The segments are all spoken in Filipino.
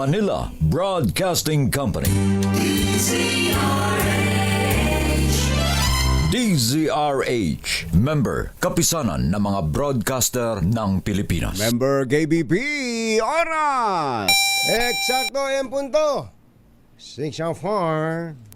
Manila Broadcasting Company. DZRH, member, kapisanan ng mga broadcaster ng Pilipinas. Member KBP, oras! Eksakto, en punto. 6:04.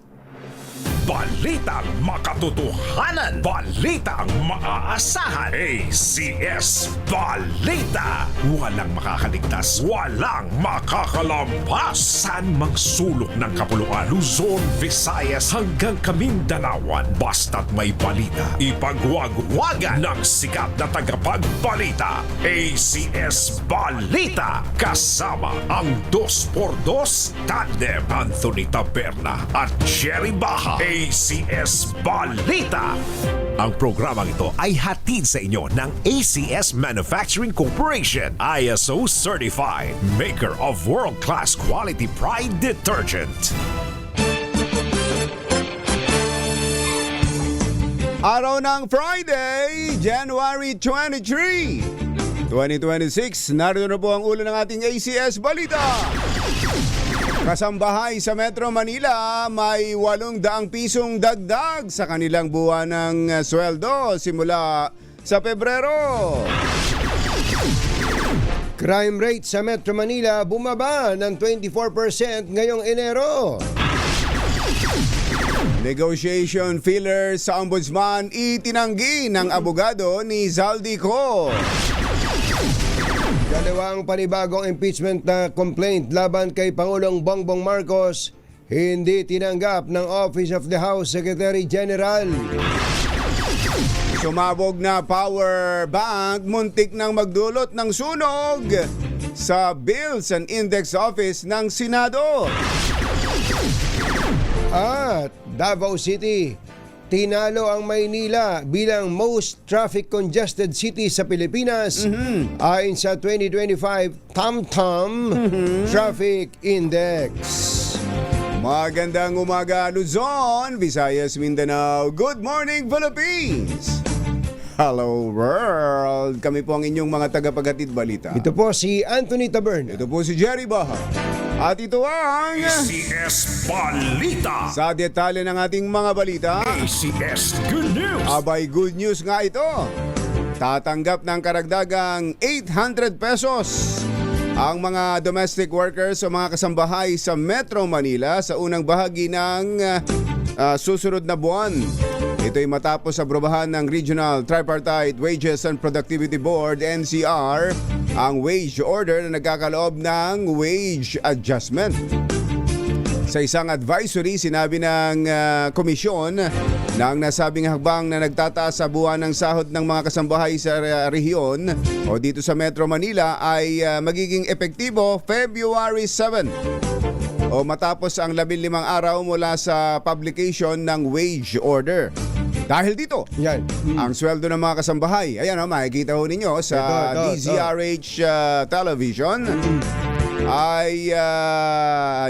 Balitang makatotohanan, balitang maaasahan. ACS Balita. Walang makakaligtas, walang makakalampas. San mang sulok ng kapuluan, Luzon, Visayas hanggang Kamindanawan. Basta't may balita, ipagwagwagan ng sikat na tagapagbalita. ACS Balita. Kasama ang 2x2 tandem Anthony Taberna at Jerry Baha. ACS Balita. Ang programang ito ay hatid sa inyo ng ACS Manufacturing Corporation, ISO certified, maker of world-class quality Pride detergent. Araw ng Friday, January 23, 2026. Narito na po ang ulo ng ating ACS Balita. Kasambahay sa Metro Manila, may 800 pisong dagdag sa kanilang buwan ng sweldo simula sa Pebrero. Crime rate sa Metro Manila bumaba ng 24% ngayong Enero. Negotiation filler sa Ombudsman itinanggi ng abogado ni Zaldico. Dalawang panibagong impeachment na complaint laban kay Pangulong Bongbong Marcos hindi tinanggap ng Office of the House Secretary General. Sumabog na power bank, muntik nang magdulot ng sunog sa Bills and Index Office ng Senado. At Davao City, tinalo ang Maynila bilang most traffic congested city sa Pilipinas ayon sa 2025 TomTom Traffic Index. Magandang umaga Luzon, Visayas, Mindanao. Good morning Philippines! Hello world! Kami po ang inyong mga tagapaghatid balita. Ito po si Anthony Taberna. Ito po si Jerry Baha. At ito ang ACS Balita. sa detalye ng ating mga balita. ACS Good News. Abay, good news nga ito. Tatanggap ng karagdagang 800 pesos ang mga domestic workers o mga kasambahay sa Metro Manila sa unang bahagi ng susunod na buwan. Ito'y matapos aprobahan ng Regional Tripartite Wages and Productivity Board, NCR, ang wage order na nagkakaloob ng wage adjustment. Sa isang advisory, sinabi ng komisyon na ang nasabing hakbang na nagtataas sa buwan ng sahod ng mga kasambahay sa rehiyon o dito sa Metro Manila ay magiging epektibo February 7 o matapos ang 15 araw mula sa publication ng wage order. Dahil dito, Yan. ang sweldo ng mga kasambahay, ayan o, makikita ho ninyo sa Ito. DZRH television, ay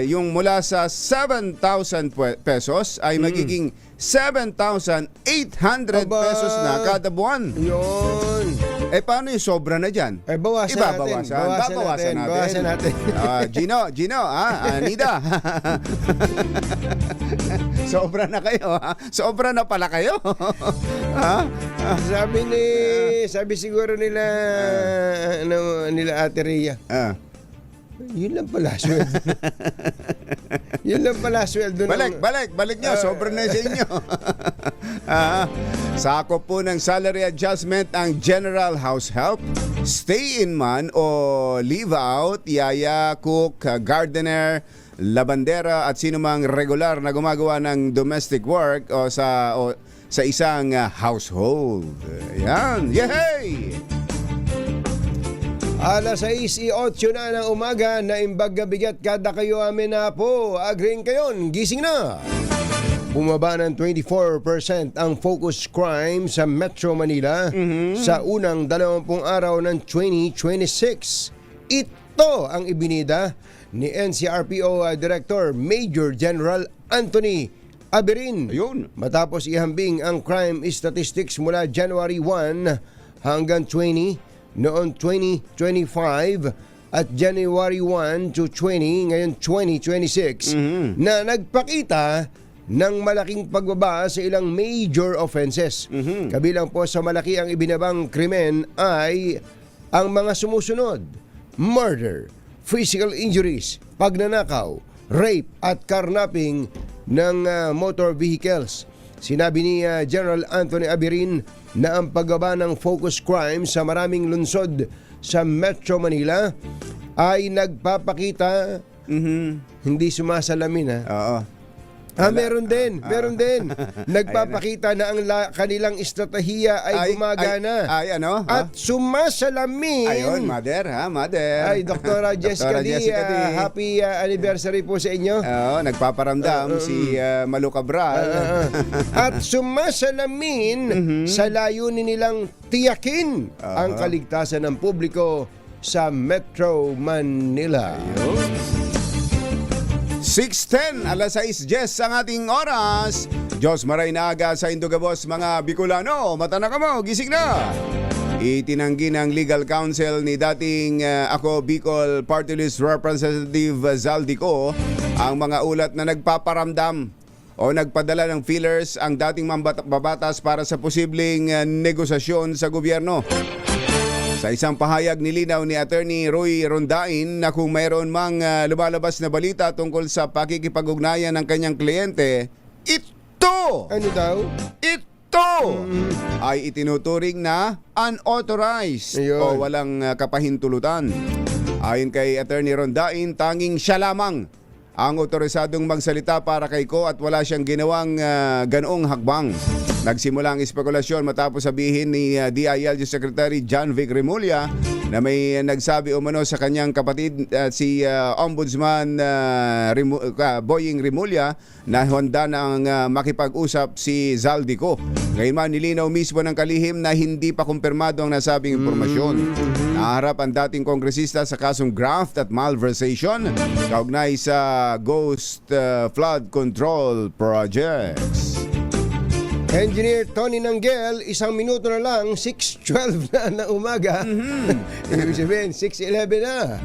yung mula sa 7,000 pesos ay magiging 7,800 pesos na kada buwan. Yun. Eh paano yung sobra na dyan? Bawasan Ibabawasan. natin. Bawasan natin. Gino, Nida. Sobra na kayo, ha? Sobra na pala kayo. Ha? Sabi siguro nila nila Ate Rhea. Yun lang pala sweldo. Yun lang pala sweldo. Balik nyo. Sobra na sa inyo. Sakop po ng salary adjustment ang general house help, stay-in man o leave-out, yaya, cook, gardener, labandera at sino mang regular na gumagawa ng domestic work o sa isang household. Yan. Yay! Alas 6:08 na ng umaga na imbag bigat kada kayo amin na po. Agreeing kayon, gising na. Bumaba ng 24% ang focus crime sa Metro Manila sa unang 20 araw ng 2026. Ito ang ibinida ni NCRPO Director Major General Anthony Aberin. Ayun. Matapos ihambing ang crime statistics mula January 1 hanggang 20 noong 2025 at January 1 to 20, ngayon 2026, na nagpakita ng malaking pagbaba sa ilang major offenses. Kabilang po sa malaki ang ibinabang krimen ay ang mga sumusunod: murder, physical injuries, pagnanakaw, rape at carnapping ng motor vehicles. Sinabi ni General Anthony Abirin na ang pagbaba ng focus crime sa maraming lungsod sa Metro Manila ay nagpapakita hindi sumasalamin Oo. meron din. Nagpapakita na ang kanilang estratehiya ay gumagana. Ay, ano? At sumasalamin. Ayun, mother. Ay, Dr. Jessica D, happy anniversary po sa inyo. Oo, nagpaparamdam si Malu Cabral. At sumasalamin sa layunin nilang tiyakin ang kaligtasan ng publiko sa Metro Manila. 6:10, alas 6:10 ang ating oras. Diyos maray na aga sa Indugabos, mga Bicolano. Mata na kamo, gising na. Itinanggi ng legal counsel ni dating ako Bicol Party List Representative Zaldico ang mga ulat na nagpaparamdam o nagpadala ng feelers ang dating mambabatas para sa posibleng negosasyon sa gobyerno. Sa isang pahayag, nilinaw ni Attorney Roy Rondain na kung mayroon mang lumalabas na balita tungkol sa pakikipag-ugnayan ng kanyang kliyente, ito Ano daw? ay itinuturing na unauthorized Ayun. o walang kapahintulutan. Ayon kay Attorney Rondain, tanging siya lamang ang otorisadong magsalita para kay Ko at wala siyang ginawang ganoong hakbang. Nagsimula ang espekulasyon matapos sabihin ni DILG Secretary John Vic Remulla na may nagsabi umano sa kanyang kapatid si Ombudsman Boying Remulla na handa na ang makipag-usap si Zaldico. Ngayon nilinaw mismo ng kalihim na hindi pa kumpirmado ang nasabing impormasyon. Naharap ang dating kongresista sa kasong graft at malversation kaugnay sa Ghost Flood Control Projects. Engineer Tony Nanggel, 1 minuto na lang, 6:12 na ng umaga. Ibig sabihin, 6:11 na.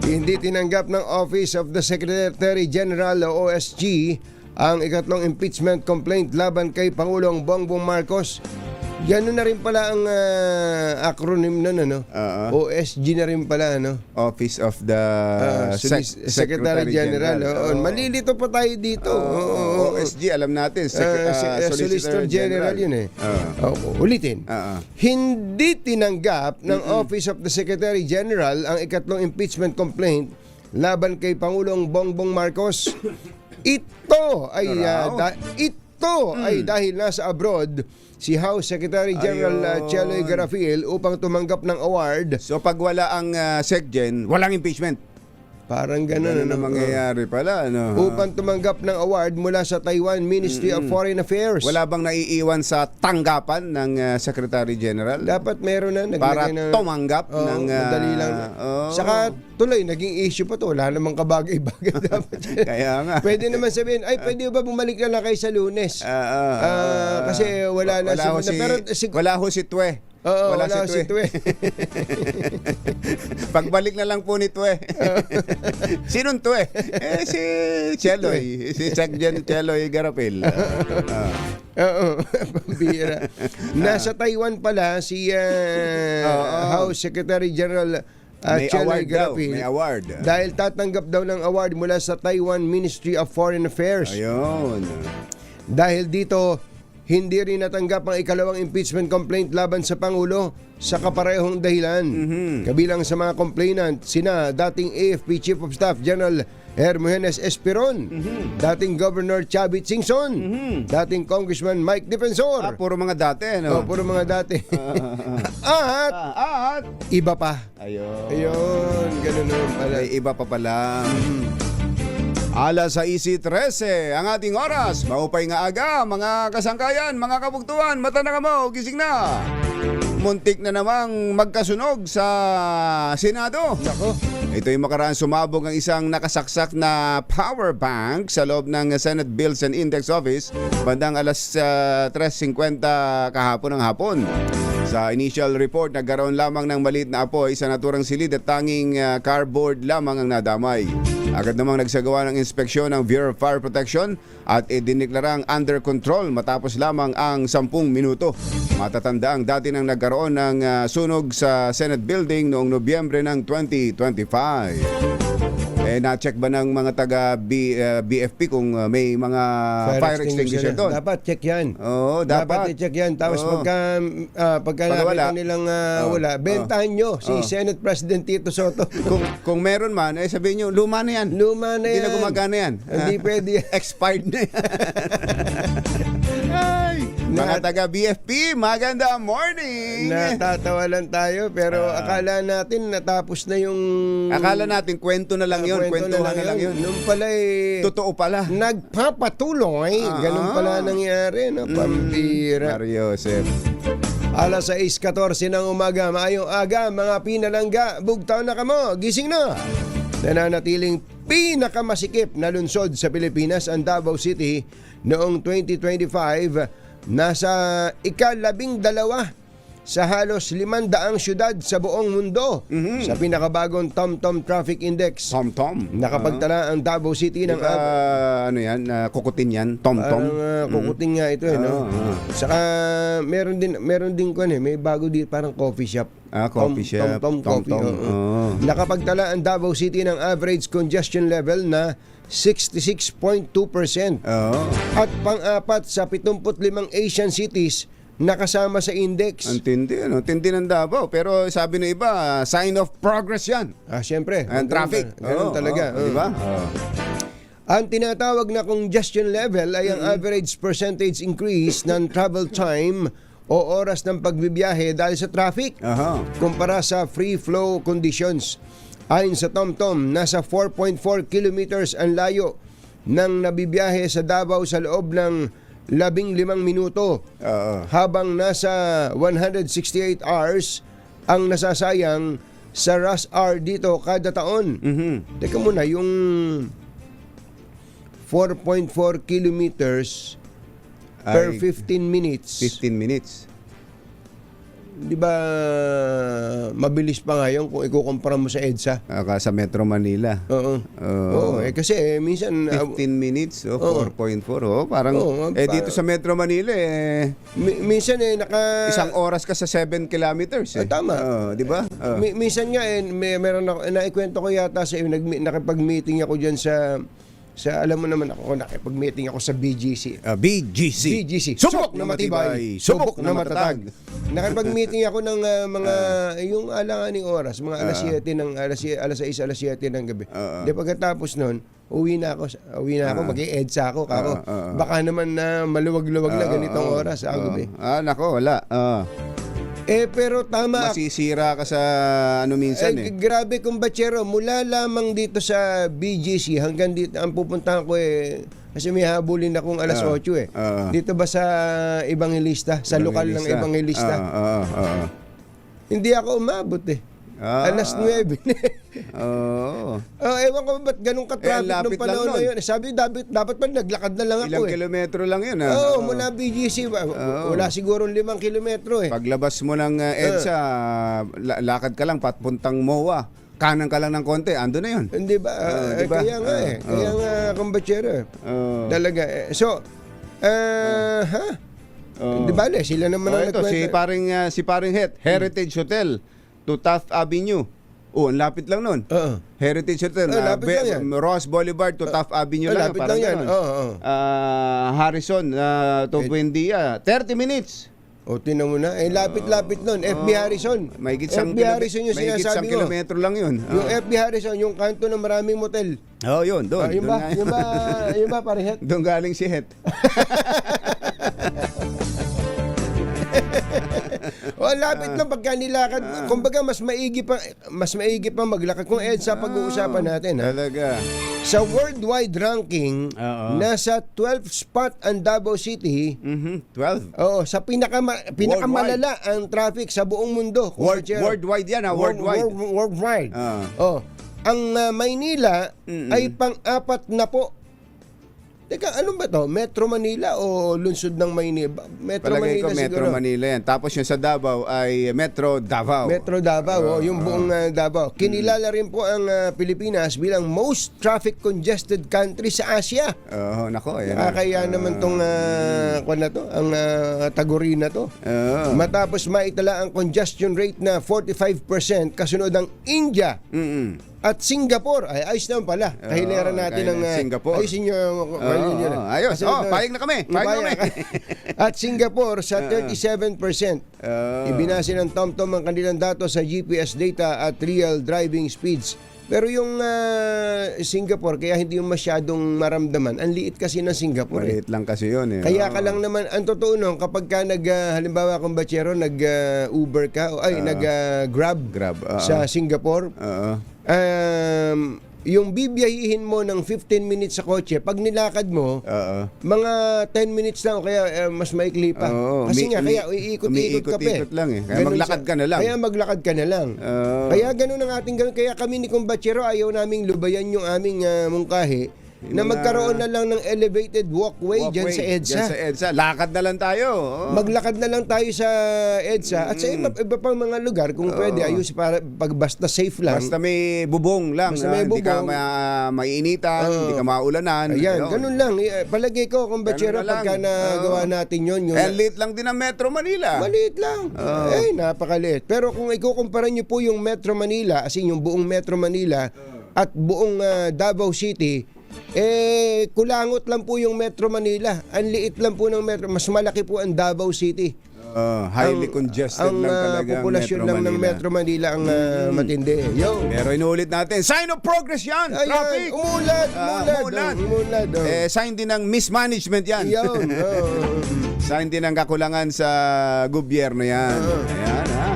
Hindi tinanggap ng Office of the Secretary General o OSG ang ikatlong impeachment complaint laban kay Pangulong Bongbong Marcos. Gano'n na rin pala ang acronym nun, ano? OSG na rin pala, ano? Office of the Secretary General. Malilito pa tayo dito. OSG, alam natin. Solicitor General yun eh. Ulitin. Hindi tinanggap ng Office of the Secretary General ang ikatlong impeachment complaint laban kay Pangulong Bongbong Marcos. Ito ay dahil nasa abroad si House Secretary General Cheloy Garafil upang tumanggap ng award. So pag wala ang SecGen, walang impeachment. Parang gano'n na mangyayari pala, ano? Upang tumanggap ng award mula sa Taiwan Ministry of Foreign Affairs. Wala bang naiiwan sa tanggapan ng Secretary General? Dapat meron na. Para tumanggap ng... madali lang. Saka tuloy, naging issue pa to. Wala namang kabagay-bagay dapat. Kaya nga. Pwede naman sabihin, pwede ba bumalik na lang kayo sa Lunes? Kasi wala na wala ho si Twe. Wala si Twe. Pagbalik na lang po ni Twe. Sinong Twe? Si Cheloy. Si Secgen Cheloy Garapil. Pambira. Nasa Taiwan pala si House Secretary General Cheloy Garapil. May award. Dahil tatanggap daw ng award mula sa Taiwan Ministry of Foreign Affairs. Ayun. Dahil dito, hindi rin natanggap ang ikalawang impeachment complaint laban sa Pangulo sa kaparehong dahilan. Kabilang sa mga complainant, sina dating AFP Chief of Staff General Hermogenes Esperon, dating Governor Chavit Singson, dating Congressman Mike Defensor. Puro mga dati, no? Puro mga dati. At iba pa. Ayun. Ayun, ganun naman pala. May iba pa pala. Alas 6:13 ang ating oras. Maupay nga aga, mga kasangkayan, mga kabugtuan, mata na kamo, gising na. Muntik na namang magkasunog sa Senado. Nako. Ito yung makaraan sumabog ang isang nakasaksak na power bank sa loob ng Senate Bills and Index Office bandang alas 3:50 kahapon ng hapon. Sa initial report, nagkaroon lamang ng maliit na apoy sa naturang silid at tanging cardboard lamang ang nadamay. Agad namang nagsagawa ng inspeksyon ng Bureau of Fire Protection at idiniklarang under control matapos lamang ang 10 minuto. Matatanda ang dati nang nagkaroon ng sunog sa Senate Building noong Nobyembre ng 2025. Na-check ba ng mga taga BFP kung may mga fire extinguisher doon? Dapat check yan. Oo, dapat. i-check yan. Tapos Oo. pagka wala. nakita nilang wala, bentahan nyo si Senate President Tito Soto. Kung meron man, sabihin nyo, luma na yan. Luma na Hindi yan. na gumagana yan. Hindi pwede yan. Expired na yan. Ay, mga taga BFP, maganda morning. Natatawa lang tayo pero akala natin natapos na yung... Akala natin kwento na lang yun, kwentuhan na lang yun. Nung pala Totoo pala. nagpapatuloy. Ganun pala nangyari. No? Pambira. Mario Joseph. Alas 6:14 ng umaga, maayong aga, mga pinalangga, bugtaw na kamo, gising na. Nananatiling pinakamasikip na lungsod sa Pilipinas ang Davao City noong 2025, nasa ika-12 sa halos 500 syudad sa buong mundo sa pinakabagong TomTom Traffic Index. Tom-Tom. Nakapagtala ang Davao City ng ano yan, kukutin yan, Tom-Tom. kukuting nga ito no. Saka meron din may bago dito parang coffee shop. Coffee shop. TomTom Coffee. Tom-Tom. Oo. Nakapagtala ang Davao City ng average congestion level na 66.2%. At pang-apat sa 75 Asian cities nakasama sa index. Ang tindi, tindi ng Davao. Pero sabi ng iba, sign of progress yan. Siyempre. Ang traffic. Ganun talaga. Di ba? Ang tinatawag na congestion level ay ang average percentage increase ng travel time o oras ng pagbibiyahe dahil sa traffic kumpara sa free flow conditions. Ayon sa TomTom, nasa 4.4 kilometers ang layo ng nabibiyahe sa Davao sa loob ng 15 minuto habang nasa 168 hours ang nasasayang sa rush hour dito kada taon. Teka muna, yung 4.4 kilometers per 15 minutes. 15 minutes. Di ba mabilis pa nga yun kung ikukumpara mo sa EDSA? Sa Metro Manila. Oo. Kasi minsan 15 minutes, 4.4. Parang, dito sa Metro Manila, minsan isang oras ka sa 7 kilometers. Tama. Di ba? Minsan nga, meron ako, naikwento ko yata sa iyo, nakipag-meeting ako dyan sa alam mo naman ako, nakipag-meeting ako sa BGC. BGC. Subok na matibay, subok na matatag. Nakipag-meeting ako ng mga yung alanganing oras, mga alas 6, alas 7 ng gabi. Di pagkatapos noon, uwi na ako, mag-i-EDSA ako. Baka naman na maluwag-luwag na ganitong oras sa gabi. Nako, wala. Pero tama. Masisira ka sa minsan Grabe kung batsero, mula lamang dito sa BGC hanggang dito, ang pupuntahan ko kasi may habulin akong alas 8 Dito ba sa Evangelista? Sa lokal ng Evangelista? Hindi ako umabot alas 9. Ewan ko ba't ganun ka-traffic nung panahon na yun. Sabi, dapat pa naglakad na lang ako. Ilang kilometro lang yun. Mula BGC. Wala siguro 5 kilometro Paglabas mo ng EDSA, lakad ka lang papuntang MOA. Kanan ka lang ng konti, ando na yun. Hindi ba? Diba? Kaya nga Kaya nga, kumbatsero. Talaga. So, di ba sila naman ang nagkwenta. Si paring Heritage Hotel to Taft Avenue. Ang lapit lang nun. Heritage Hotel. Lapit lang yan. Ross Boulevard to Taft Avenue lang. Lapit lang yan. Harrison to Buendia. 30 minutes. Tinan mo na. Lapit-lapit nun. FB Harrison. May FB Harrison yung sinasabi mo. kilometro lang yun. Yung FB Harrison, yung kanto ng maraming motel. Yun. Doon. Yung ba, pare Het? Doon galing si Het. O, lapit lang pagka nilakad. Kumbaga, mas maigi pa maglakad. Kung EDSA pag-uusapan natin, ha? Talaga. Sa worldwide ranking, Oo. nasa 12th spot ang Davao City. 12. Oo, sa pinakamalala ang traffic sa buong mundo. Worldwide yan, ha? Worldwide. Worldwide. Ah. Oh, ang Maynila ay pang-apat na po. Teka, ano ba to? Metro Manila o lungsod ng Maynila? Metro Palagay Manila ko Metro siguro. Manila yan. Tapos yung sa Davao ay Metro Davao. Metro Davao, yung buong Davao. Kinilala rin po ang Pilipinas bilang most traffic congested country sa Asia. Oo, nako. Ayan. Kaya naman tong ang taguri na to. Oo. Matapos maitala ang congestion rate na 45%, kasunod ng India at Singapore. Ay, ayos naman pala. Kahiliran natin ng Singapore. ayusin nyo. Ayos. Payag na kami. Payag na kami. At Singapore sa 37%. Ibinase ng TomTom ang kanilang datos sa GPS data at real driving speeds. Pero yung Singapore, kaya hindi yung masyadong maramdaman. Ang liit kasi ng Singapore. Maliit lang kasi yun. Kaya ka lang naman, ang totoo nun, kapag ka halimbawa kung batsero, nag-Uber ka, nag-Grab sa Singapore, yung bibiyahihin mo ng 15 minutes sa kotse, pag nilakad mo, mga 10 minutes lang o kaya mas maikli pa. Kasi kaya iikot-ikot ka pa. Umiikot-ikot lang eh. Kaya maglakad ka na lang. Kaya maglakad ka na lang. Kaya ganun ang ating ganun. Kaya kami ni Kumbatsero, ayaw naming lubayan yung aming mungkahi na magkaroon na lang ng elevated walkway dyan sa EDSA. Dyan sa EDSA. Lakad na lang tayo. Maglakad na lang tayo sa EDSA at sa iba pang mga lugar kung pwede ayos para pag basta safe lang. Basta may bubong lang. Basta may Hindi ka bubong. maiinitan, hindi ka maulanan. Ayan, ganun lang. Palagay ko kung batsero Ganun na lang. pagka nagawa natin yun. Yung And late lang din ang Metro Manila. maliit lang. Napakaliit. Pero kung ikukumpara nyo po yung Metro Manila, as in yung buong Metro Manila at buong Davao City, kulangot lang po yung Metro Manila. Ang liit lang po ng Metro. Mas malaki po ang Davao City. Highly congested lang talaga ang populasyon Metro lang ng Manila. Metro Manila ang matindi. Yo. Pero inuulit natin, sign of progress yan. Traffic. Umulad. Sign din ng mismanagement yan. Yun. Sign din ng kakulangan sa gobyerno yan. Ayan, ha.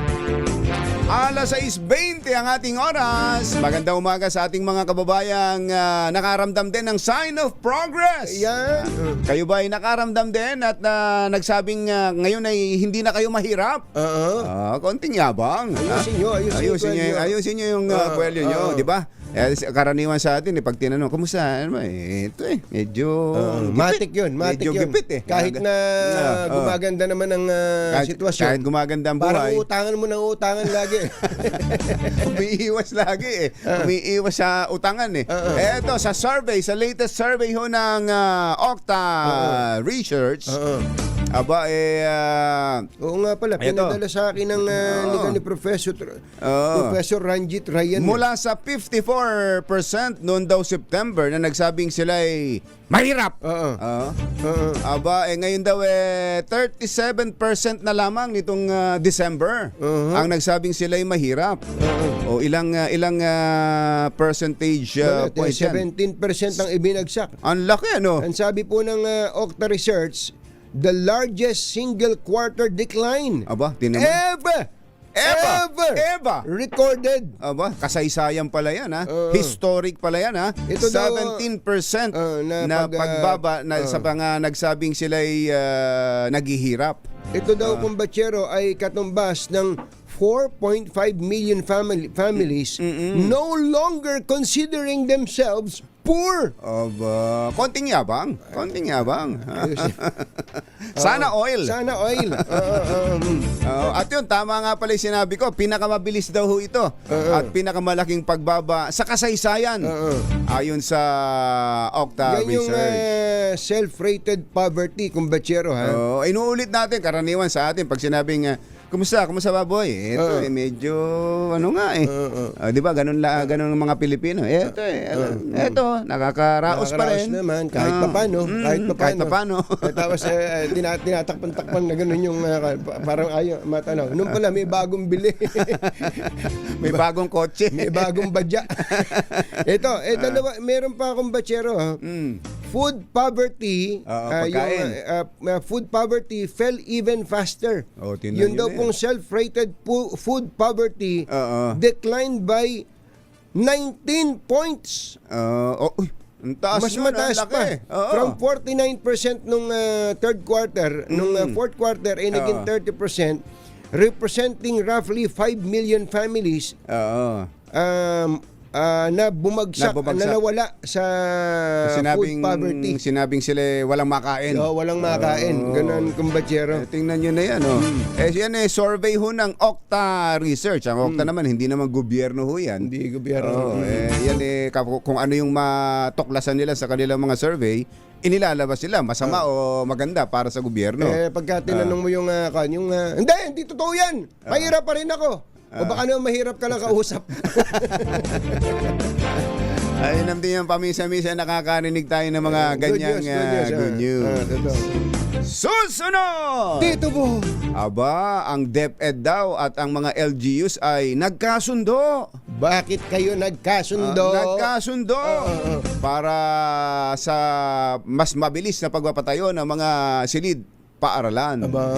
Alas 6:20 ang ating oras. Magandang umaga sa ating mga kababayang nakaramdam din ng sign of progress. Yan. Kayo ba ay nakaramdam din at nagsabing ngayon ay hindi na kayo mahirap? Konting yabang. Ayusin nyo yung kwelyo nyo, di ba? Karaniwan sa atin, pag tinanong, kumusta? Ano ba? Ito medyo Matik yun. Medyo gipit eh. Kahit na gumaganda naman ang sitwasyon. Kahit gumaganda ang Parang buhay. utangan mo ng utangan lagi. Umiiwas lagi eh. Umiiwas sa utangan eh. Eto, sa survey, sa latest survey ho ng Okta Research, Oo nga pala, pinadala sa akin ng liga ni Professor Ranjit Ryan. mula sa 54% noon daw September na nagsabing sila ay mahirap. Ngayon daw 37% na lamang nitong December ang nagsabing sila ay mahirap. O ilang percentage point yan? 17% ang ibinagsak. Ang laki ano? Ang sabi po ng Okta Research, the largest single quarter decline Tinaman. ever recorded. Kasaysayan pala yan ha. Historic pala yan ha. Ito daw, 17% na pagbaba sa mga nagsabing sila'y naghihirap. Ito daw kumbatsero ay katumbas ng 4.5 million families no longer considering themselves poor. Konting yabang. Sana oil. At yun, tama nga pala yung sinabi ko, pinakamabilis daw ho ito at pinakamalaking pagbaba sa kasaysayan ayon sa Okta Yan yung Research. self-rated poverty, kumbatsero ha. Inuulit natin, karaniwan sa atin, pag sinabing, kumusta baboy? Ito medyo, di ba, ganun ang mga Pilipino. Ito, nakakaraos pa rin. Naman, kahit papano. Tapos, tinatakpan-takpan na ganun yung, parang ayaw, matanaw. Nung pala, may bagong bili. May bagong kotse. May bagong badya. Ito, dalawa, meron pa akong batsero ha. food poverty, pagkain. Food poverty fell even faster. Tingnan Yun nyo daw na pong self-rated food poverty Oo. declined by 19 points. Ang taas Mas nun, mataas ang pa. laki. Oo. From 49% nung third quarter, nung fourth quarter ay naging 30%, representing roughly 5 million families Oo. na bumagsak, na nawala sa food poverty. Sinabing sila walang makain. Walang makain. Ganun, kumbatsero. Tingnan nyo na yan. Yan survey ho ng Okta Research. Ang Okta naman, hindi naman gobyerno ho yan. Hindi gobyerno. Yan kung ano yung matuklasan nila sa kanilang mga survey, inilalabas sila masama o maganda para sa gobyerno. Pagka tinanong mo yung hindi totoo yan. Mahirap pa rin ako. O baka naman mahirap ka lang kausap. Ay, namdi yung pamisa-misa nakakarinig tayo ng mga ganyang good news. Susunod! Dito po. Aba, ang DepEd daw at ang mga LGUs ay nagkasundo. Bakit kayo nagkasundo? Nagkasundo para sa mas mabilis na pagpapatayo ng mga silid paaralan. Aba.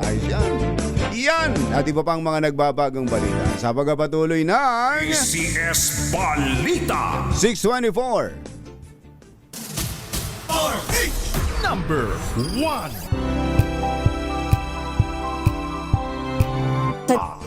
Ayos yan. Yan at iba pang mga nagbabagong balita sa pagpapatuloy ng ACS Balita 624. Number 1.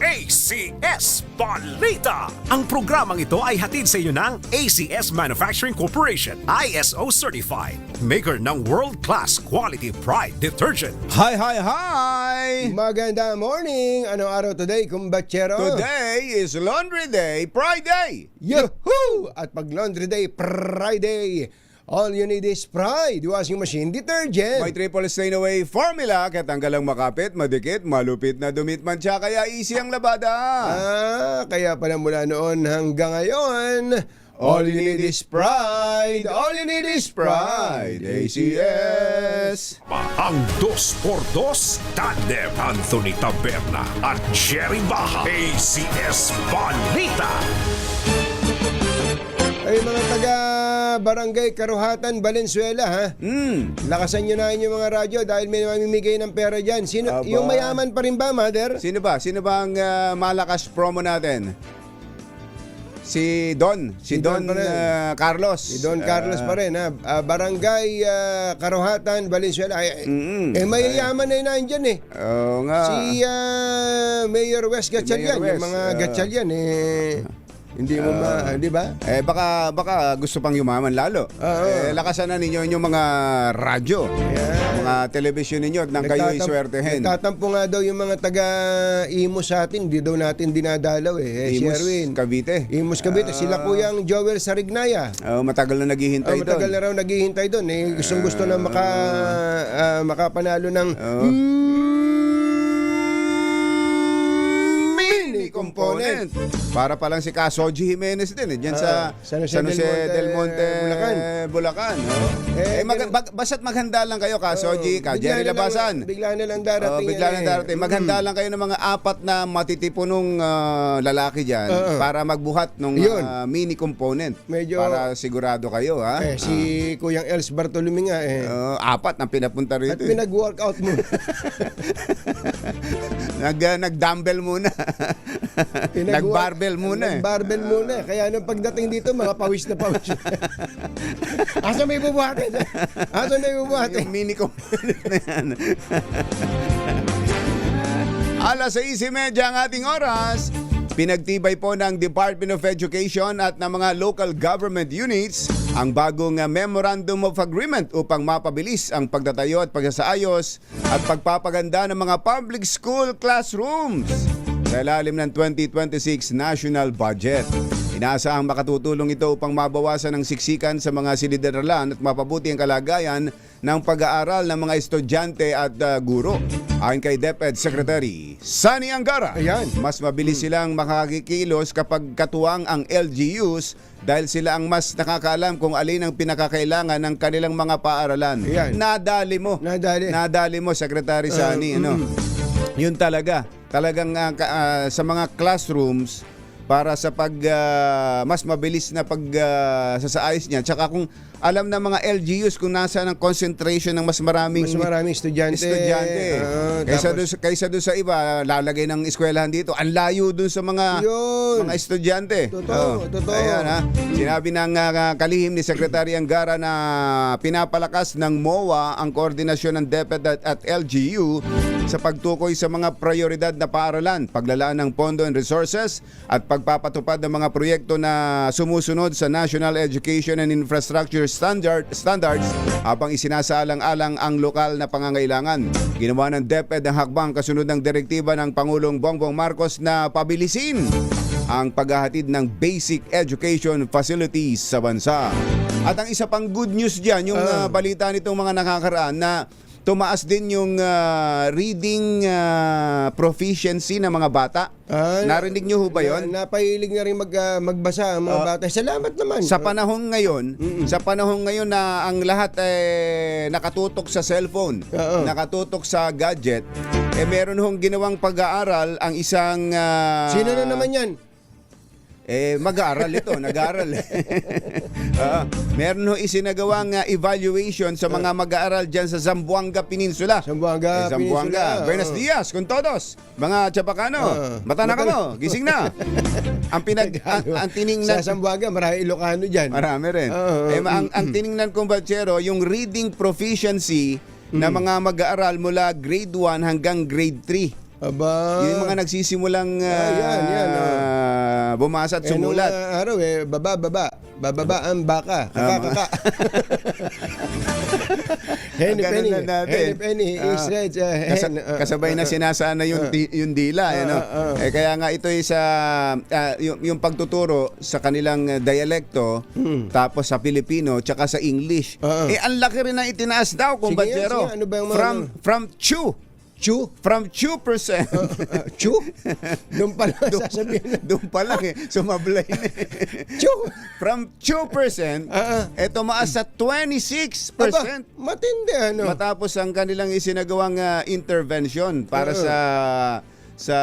ACS Balita. Ang programang ito ay hatid sa iyo ng ACS Manufacturing Corporation, ISO certified, maker ng world-class quality Pride detergent. Hi, hi, hi! Maganda morning. Anong araw today, kumbatsero? Today is Laundry Day Friday. Yahoo! At pag Laundry Day Friday, all you need is Pride washing machine detergent. May triple stain away formula kaya tanggal ang makapit, madikit, malupit na dumit mantsa kaya easy ang labada. Kaya pala mula noon hanggang ngayon, all you need is Pride. All you need is Pride. ACS. Ang 2x2 tandem Anthony Taberna at Jerry Baja. ACS Balita. Ay mga taga Barangay Karuhatan, Valenzuela ha. Lakasan nyo na yung mga radyo dahil may mamimigay ng pera dyan. Aba. Yung mayaman pa rin ba, Mother? Sino ba? Sino ba ang malakas promo natin? Si Don. Si Don Don pa rin. Carlos. Si Don Carlos pa rin ha. Barangay Karuhatan, Valenzuela. Mayayaman na yun nandyan eh. Oo nga. Si Mayor West Gatchalian. Mayor Yung West, mga Gatchalian hindi mo di ba? Baka gusto pang yumaman lalo. Lakasan na ninyo yung mga radyo, mga telebisyon ninyo at nang kayo iswertehin. Nagtatampo nga daw yung mga taga-Imus sa atin, hindi daw natin dinadalaw Imus, Sherwin. Cavite. Imus Cavite, sila Kuyang Joel Sarignaya. Matagal na naghihintay doon. Matagal na raw naghihintay doon. Gustong-gusto na makapanalo ng component. Para pa lang si Kasoji Jimenez din diyan sa San Jose del Monte, Bulacan. Basta't maghanda lang kayo Kasoji, ka Jerry Labasan. Bigla na lang darating. Maghanda lang kayo ng mga 4 na matitipunong lalaki diyan para magbuhat ng mini component. Para sigurado kayo ha. Si Kuyang Els Bartolome nga 4 ang pinapunta rito. At pinag-workout mo. Nag-dumbbell muna. Nag-barbell muna. Nag-barbell muna. Kaya nung pagdating dito, mga pawis na pawis. Asa may bubuhatin? Asa may bubuhatin? Yung mini component na yan. Alas 6:30 ang ating oras. Pinagtibay po ng Department of Education at ng mga local government units ang bagong Memorandum of Agreement upang mapabilis ang pagtatayo at pagsasaayos at pagpapaganda ng mga public school classrooms sa ilalim ng 2026 National Budget. Inaasahang makatutulong ito upang mabawasan ang siksikan sa mga silid-aralan at mapabuti ang kalagayan ng pag-aaral ng mga estudyante at guro. Ayon kay DepEd Secretary Sunny Angara, mas mabilis silang makakikilos kapag katuwang ang LGUs dahil sila ang mas nakakaalam kung alin ang pinakakailangan ng kanilang mga paaralan. Nadali mo, Secretary Sunny. Yun talagang sa mga classrooms para sa mas mabilis na pagsasaayos niya. Tsaka kung alam ng mga LGUs kung nasaan ang concentration ng mas maraming estudyante. Kaysa doon sa iba, lalagay ng eskwelahan dito. Ang layo doon sa mga Yun. mga estudyante. Totoo. Ayan, ha. Sinabi ng kalihim ni Secretary Angara na pinapalakas ng MOA ang koordinasyon ng DepEd at LGU sa pagtukoy sa mga prioridad na paaralan, paglalaan ng pondo and resources at pagpapatupad ng mga proyekto na sumusunod sa National Education and Infrastructure Standards habang isinasaalang-alang ang lokal na pangangailangan. Ginawa ng DepEd ang hakbang kasunod ng direktiba ng Pangulong Bongbong Marcos na pabilisin ang paghahatid ng basic education facilities sa bansa. At ang isa pang good news dyan, yung balita nitong mga nakakaraan na tumaas din yung reading proficiency ng mga bata. Narinig nyo ho ba yun? Napahilig na rin magbasa ang mga bata. Salamat naman. Sa panahon ngayon na ang lahat nakatutok sa cellphone, nakatutok sa gadget, meron hong ginawang pag-aaral ang isang Sino na naman yan? mag-aaral ito, nag-aaral. Meron ho isinagawang evaluation sa mga mag-aaral dyan sa Zamboanga Peninsula. Zamboanga Peninsula. Buenos dias, con todos. Mga Chapacano, mata na kamo, gising na. ang tiningnan Sa Zamboanga, marami Ilocano dyan. Marami rin. Ang tiningnan kong batsero, yung reading proficiency na mga mag-aaral mula grade 1 hanggang grade 3. Aba. Yung mga nagsisimulang bumasa at Nung sumulat. araw bababa ang baka. Kaka. Henny penny, stretch, hen. Kasabay na sinasana yung dila. Kaya nga ito sa yung pagtuturo sa kanilang dialekto, tapos sa Filipino, tsaka sa English. Ang laki rin na itinaas daw, kumbatsero. Ano ba yung mga From Chu. From 2%. Chu? Doon pa lang sasabihin. Doon pa lang sumablay na Chu? From 2%, tumaas sa 26%. Aba, matindi ano. Matapos ang kanilang isinagawang intervention para sa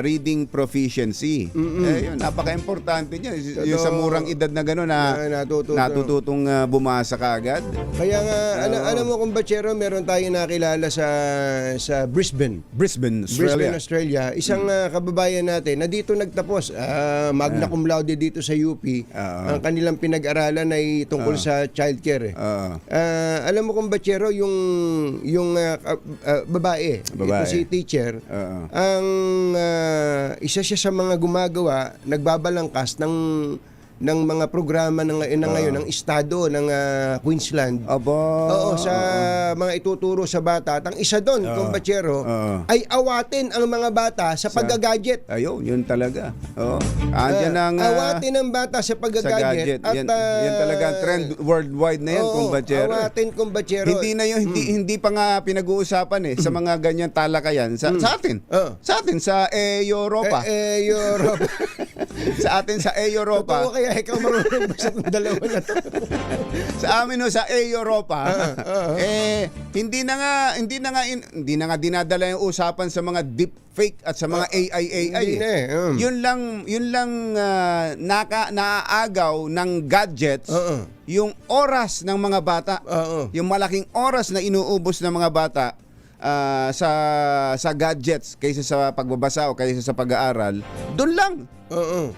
reading proficiency. Yun, napaka-importante niya. Yung sa murang edad na gano'n na natututong bumasa kaagad. Kaya nga, alam mo kung batsero, meron tayong nakilala sa Brisbane, Australia. Isang kababayan natin na dito nagtapos. Magna cum laude dito sa UP. Ang kanilang pinag-aralan ay tungkol sa childcare. Alam mo kung batsero, yung babae, ito si teacher, ang isa siya sa mga gumagawa, nagbabalangkas ng mga programa ng ngayon ng estado ng Queensland. Oo, sa mga ituturo sa bata. At ang isa doon, kumbatsero, ay awatin ang mga bata sa paggagadget. Ayun, yun talaga. Andyan ang awatin ang bata sa paggagadget. At yan talaga trend worldwide na yan, kumbatsero. Awatin, kumbatsero. Hindi na yun, hindi pa nga pinag-uusapan sa mga ganyan talakayan sa atin. Sa atin sa Europa. Europa. Sa atin sa Europa. Totoo kaya ikaw marunong ba sa dalawa na to? Sa amin sa Europa, hindi na nga dinadala yung usapan sa mga deep fake at sa mga AI. Yun lang naaagaw ng gadgets, yung oras ng mga bata. Yung malaking oras na inuubos ng mga bata sa gadgets kaysa sa pagbabasa o kaysa sa pag-aaral, doon lang.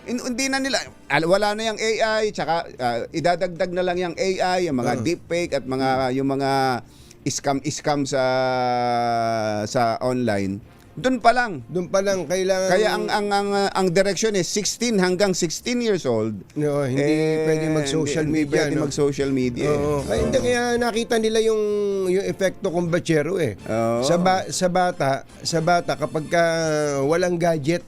Hindi na nila, wala na yung AI, tsaka idadagdag na lang yung AI, yung mga deepfake at yung mga scam sa online. Doon pa lang kailangan. Kaya ang direction is 16 hanggang 16 years old. No, hindi pwedeng mag-social media. Hindi mag-social media. Kaya nakita nila yung epekto kung batsero sa bata kapag walang gadget,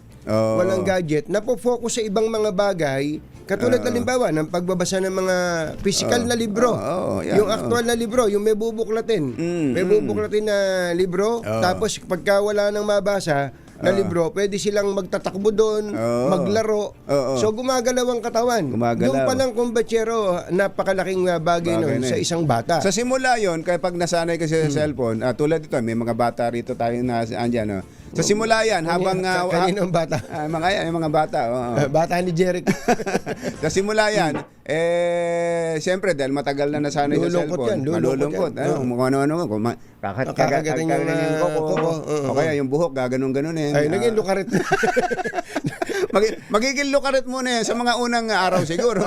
napo-focus sa ibang mga bagay. Katulad halimbawa ng pagbabasa ng mga physical na libro. Yung actual na libro, yung may bubuklatin. May bubuklatin na libro. Tapos pagka wala nang mabasa na libro, pwede silang magtatakbo doon, maglaro. So gumagalaw ang katawan. Yung palang kumbatsero, napakalaking bagay nun sa isang bata. Sa simula yon, kapag nasanay kasi sa cellphone, tulad ito, may mga bata rito tayo na andyan, Sa simula yan, habang... Kaninong bata? Yung mga bata. Oo. Bata ni Jericho. Sa simula yan, siyempre, dahil matagal na nasanay sa Lulungkot cellphone. yan, lulungkot Malulungkot. yan. Kung ano-ano. Kakagatin yung kuko. O kaya yung buhok, gaganon-ganonin. Ay, naging lukarit. Magiging lukarit muna yan sa mga unang araw siguro.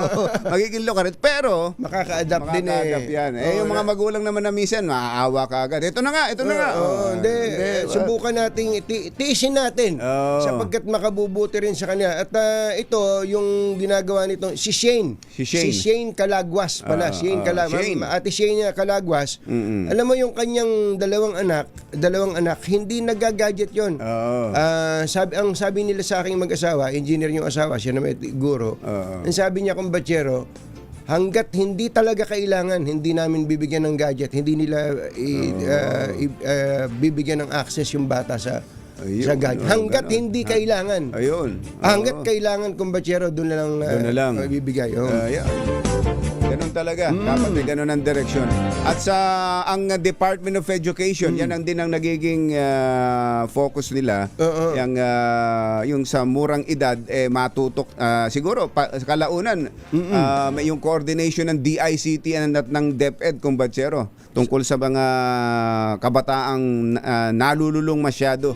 Magiging lukarit. Pero, Makaka-adapt din makaka-adapt yan. Yung mga magulang naman na minsan, maaawa ka agad. Ito na nga. Hindi. Subukan natin, tiisin natin. Oo. Sapagkat makabubuti rin sa kanya. At ito, yung ginagawa nito, si Shane. Si Shane. Kalagwas pala. Shane Kalagwas. Shane. Ate Shane Kalagwas. Alam mo yung kanyang dalawang anak, hindi nagagadget yon. Ang sabi nila sa aking mag-asawa, engineer yung asawa, siya naman guro. Ang sabi niya kung batsero, hanggat hindi talaga kailangan, hindi namin bibigyan ng gadget, hindi nila bibigyan ng access yung bata sa gadget. Hanggat ganon. hindi kailangan. Ayun. Hanggat kailangan kumbatsero, doon na lang bibigay. Yeah. Ganun talaga. Dapat ganun ang direksyon. At sa ang Department of Education, yan ang din ang nagiging focus nila. Yung sa murang edad matutok siguro kalaunan yung coordination ng DICT at ng DepEd kumbatsero tungkol sa mga kabataang nalululong masyado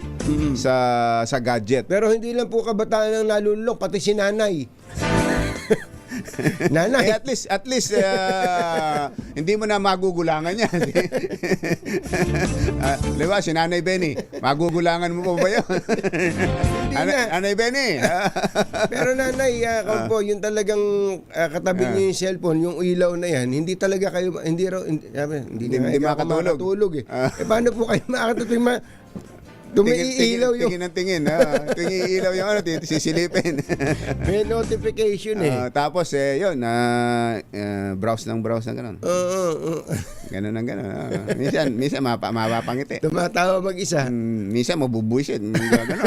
sa gadget. Pero hindi lang po kabataan ang nalululong, pati si nanay. Nanay. At least hindi mo na magugulangan yan. Diba, si Nanay Benny, magugulangan mo pa ba yun? Nanay Benny. Pero nanay, po, yung talagang katabi niyo yung cellphone, yung ilaw na yan, hindi talaga kayo, hindi Hindi makatulog. Paano po kayo makatulog? Tumiilaw yung... Tingin ng tingin. Tumiilaw yung sisilipin. May notification Tapos, yun, browse ng gano'n. Gano'n ng gano'n. Minsan mapapangiti. Tumatawa mag-isa. Minsan mabubuisit. Gano'n.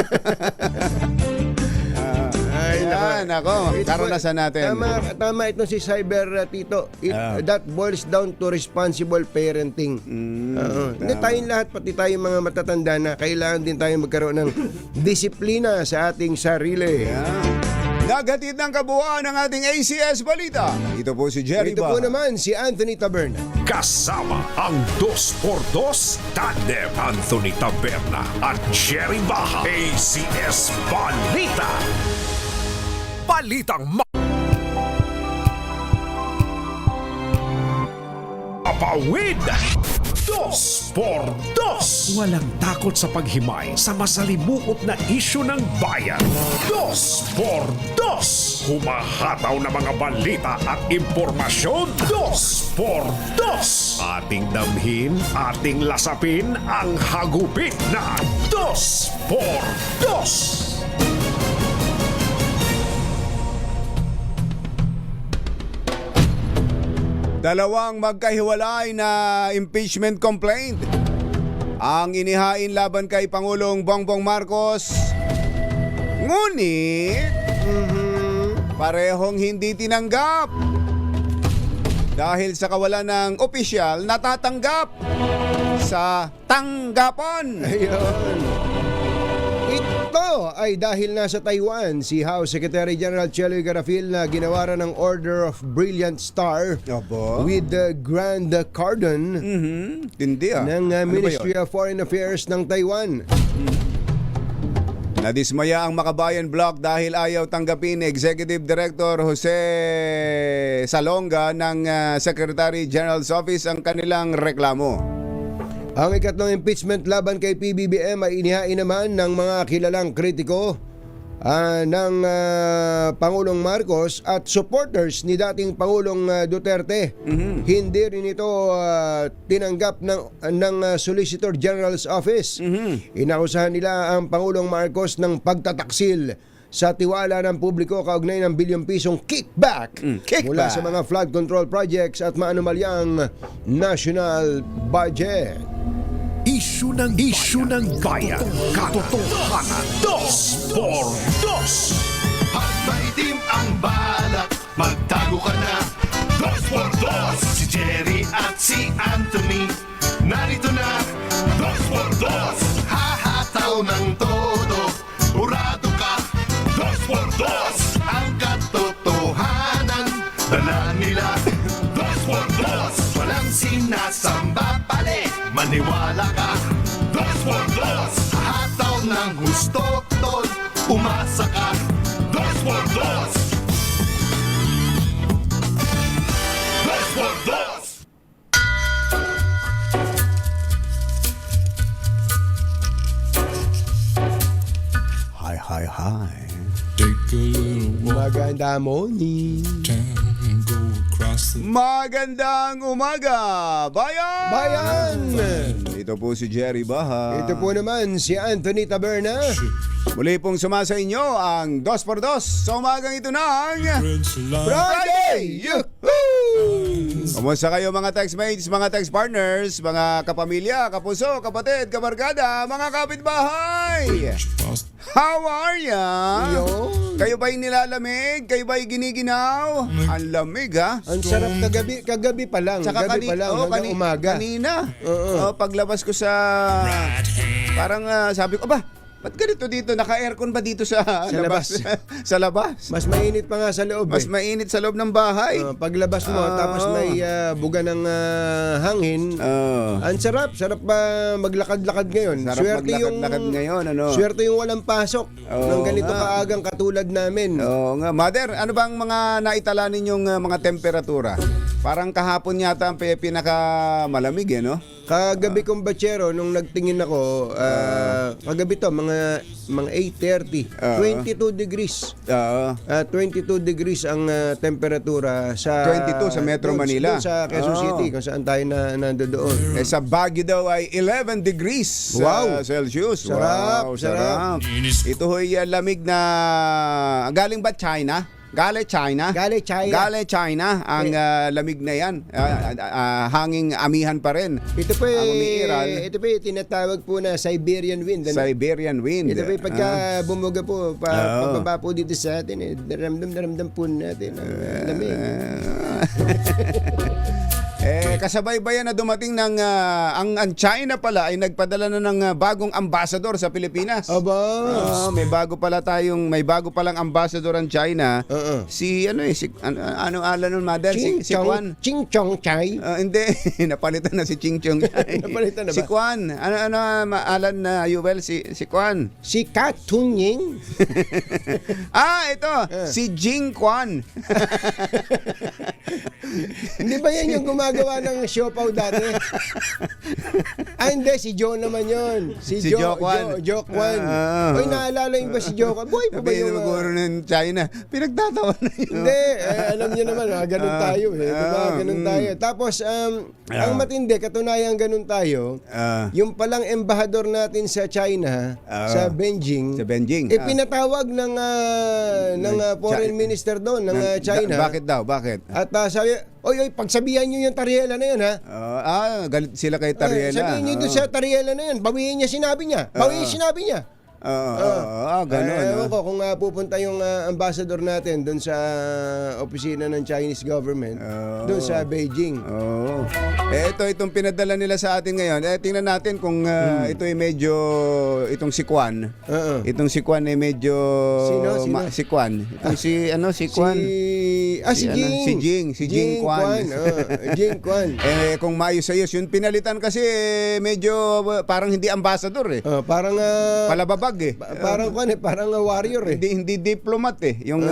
Ay, nako. Karanasan natin. Tama ito si Cyber Tito. That boils down to responsible parenting. Hindi tayong lahat, pati tayong mga matatanda na kailangan din tayo magkaroon ng disiplina sa ating sarili. Naghatid ng kabuuan ng ating ACS Balita. Ito po si Jerry Ito po naman si Anthony Taberna. Kasama ang 2x2 Tandem Anthony Taberna at Jerry Baha. ACS Balita. Balitang Mapawid! 2x2. Walang takot sa paghimay sa masalimuot na isyu ng bayan. 2x2. Humahataw na mga balita at impormasyon. 2x2. Ating damhin, ating lasapin ang hagupit na 2x2. Dalawang magkahiwalay na impeachment complaint ang inihain laban kay Pangulong Bongbong Marcos. Ngunit, parehong hindi tinanggap dahil sa kawalan ng opisyal na tatanggap sa tanggapan. Ayun. Ito ay dahil nasa Taiwan si House Secretary General Cheloy Garafil na ginawaran ng Order of Brilliant Star with the Grand Cardon Tindi ng Ministry of Foreign Affairs ng Taiwan. Nadismaya ang Makabayan Block dahil ayaw tanggapin ni Executive Director Jose Salonga ng Secretary General's Office ang kanilang reklamo. Ang ikatlong impeachment laban kay PBBM ay inihain naman ng mga kilalang kritiko ng Pangulong Marcos at supporters ni dating Pangulong Duterte. Hindi rin ito tinanggap ng Solicitor General's Office. Inakusahan nila ang Pangulong Marcos ng pagtataksil sa tiwala ng publiko kaugnay ng bilyong pisong kickback mula sa mga flood control projects at maanumalyang national budget. Isyu ng bayan. Katotohanan. 2x2. At maitim ang balak, magtago ka na. 2x2. Si Jerry at si Anthony, narito na. 2x2. Hahataw ng to. maniwala ka. Dos por dos, hataw ng gusto, tol. Umasa ka. Dos por dos. Dos por dos. Hi. Take a little walk Maganda morning. down and go across the Magandang umaga, bayan! Bayan! Ito po si Jerry Baha. Ito po naman si Anthony Taberna. Muli pong sumasa inyo ang 2x2 sa umagang ito ng red salon. Friday! Kumusta kayo mga textmates, mga text partners, mga kapamilya, kapuso, kapatid, kabarkada, mga kapitbahay? How are ya? Yun. Kayo ba'y nilalamig? Kayo ba'y giniginaw? Ang lamig ha? Ang sarap kagabi pa lang. Tsaka Gabi pa lang hanggang umaga. Kanina. Oo. Paglabas ko sa... Parang sabi ko, ba't ganito dito? Naka-aircon ba dito sa labas? sa labas? Mas mainit pa nga sa loob. Mas mainit sa loob ng bahay. Paglabas mo, tapos may buga ng hangin. Oo. Ang sarap pa maglakad-lakad ngayon. Sarap maglakad-lakad ngayon, ano? Swerte yung walang pasok Oo ng ganito nga. kaagang katulad namin. Oo nga. Mother, ano bang mga naitala ninyong mga temperatura? Parang kahapon yata ang pinakamalamig no? Kagabi kong batsero, nung nagtingin ako, kagabi to, mga 8:30, 22 degrees. Oo. 22 degrees ang temperatura sa 22 sa Metro Manila. doon sa Quezon Oo. City, kung saan tayo nandoon. Sa Baguio daw ay 11 degrees Wow. Celsius. Sarap, Wow, sarap. Ito ho'y lamig na galing ba China? Galing China. Galing China. Galing China ang lamig na yan. Hanging amihan pa rin. Ito po Ang umiiral. ito po tinatawag po na Siberian wind. Ano? Siberian wind. Ito po pagka bumuga po, Oo. pababa po dito sa atin, daramdam po natin ang lamig. Kasabay ba yan na dumating ng ang China pala ay nagpadala na ng bagong ambassador sa Pilipinas. Aba. May bago palang ambassador ang China. Oo. Si ano alam nun, Mother? Si Kwan. Ching Chong Chai. Hindi, napalitan na si Ching Chong. Napalitan na ba? Si Kwan. Ano Alan na Yuel si Kwan. Si Kat Tunying. Ito, si Jing Kwan. Hindi ba yan yung gumagawa ng siopaw dati? Hindi, si Joe naman yun. Si Joe Kwan. Joe Kwan. Oy, naalala yung ba si Joe Kwan? Boy, pa ba Sabihin yung... ng guro ng China, pinagtatawa na yun. Hindi, alam niyo naman, ganun tayo eh. Diba? Ganun tayo. Tapos, ang matindi, katunayan ganun tayo, yung palang embahador natin sa China, sa Beijing, pinatawag ng foreign minister doon, ng China. Bakit daw? Bakit? At sabi, oy, pagsabihan nyo yung Tariela na yun, ha? Galit sila kay Tariela. Sabihin nyo doon sa Tariela na yun, bawiin niya sinabi niya. Bawiin sinabi niya. Ganun. Ewan ko kung pupunta yung ambassador natin doon sa opisina ng Chinese government, doon sa Beijing. Itong pinadala nila sa atin ngayon. Tingnan natin kung ito ay medyo itong si Kwan. Itong si Kwan ay medyo Sino? Si Kwan. Itong si Kwan. Si Jing. Si Jing Kwan. Jing Kwan. Kung maayos-ayos yung pinalitan kasi medyo parang hindi ambassador eh. Parang Palababag eh. parang warrior eh. Hindi diplomat eh. Yung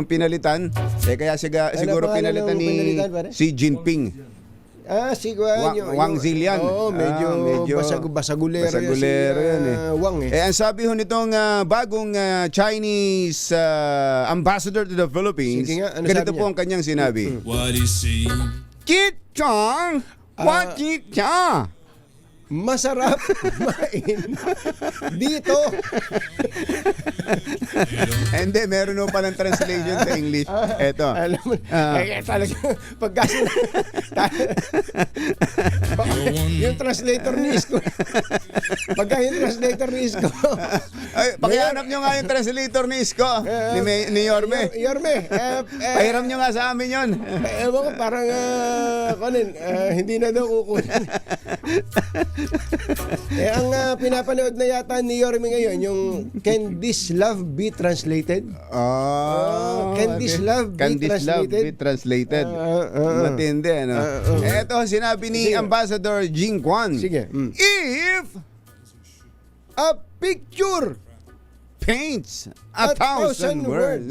pinalitan. Kaya siguro pangalan pinalitan ng ni pinalitan, pare? Xi Jinping. Si Kwan. Wang Zilian. Oo, medyo basagulero yun eh. Wang eh. Ang sabi ho nitong bagong Chinese ambassador to the Philippines, Sige nga, ano ganito sabi po niya? ang kanyang sinabi. What is he? Chichong! What chichong? Masarap kumain dito. Hindi, meron ho palang translation sa English. Eto. Alam mo, talaga, pagka yung translator ni Isko, pagka yung translator ni Isko, Pakihanap nyo nga yung translator ni Isko, ni Yorme. Yorme, Pahiram nyo nga sa amin yun. ewan ko, parang, hindi na daw kukunin. Ang pinapanood na yata ni Yorme ngayon, yung Can This Love Be Translated? Can This Love Be Can this love Translated? be translated? Matindi, ano? Eto, sinabi ni Sige. Ambassador Jing Kwan. Sige. If A picture paints a thousand words.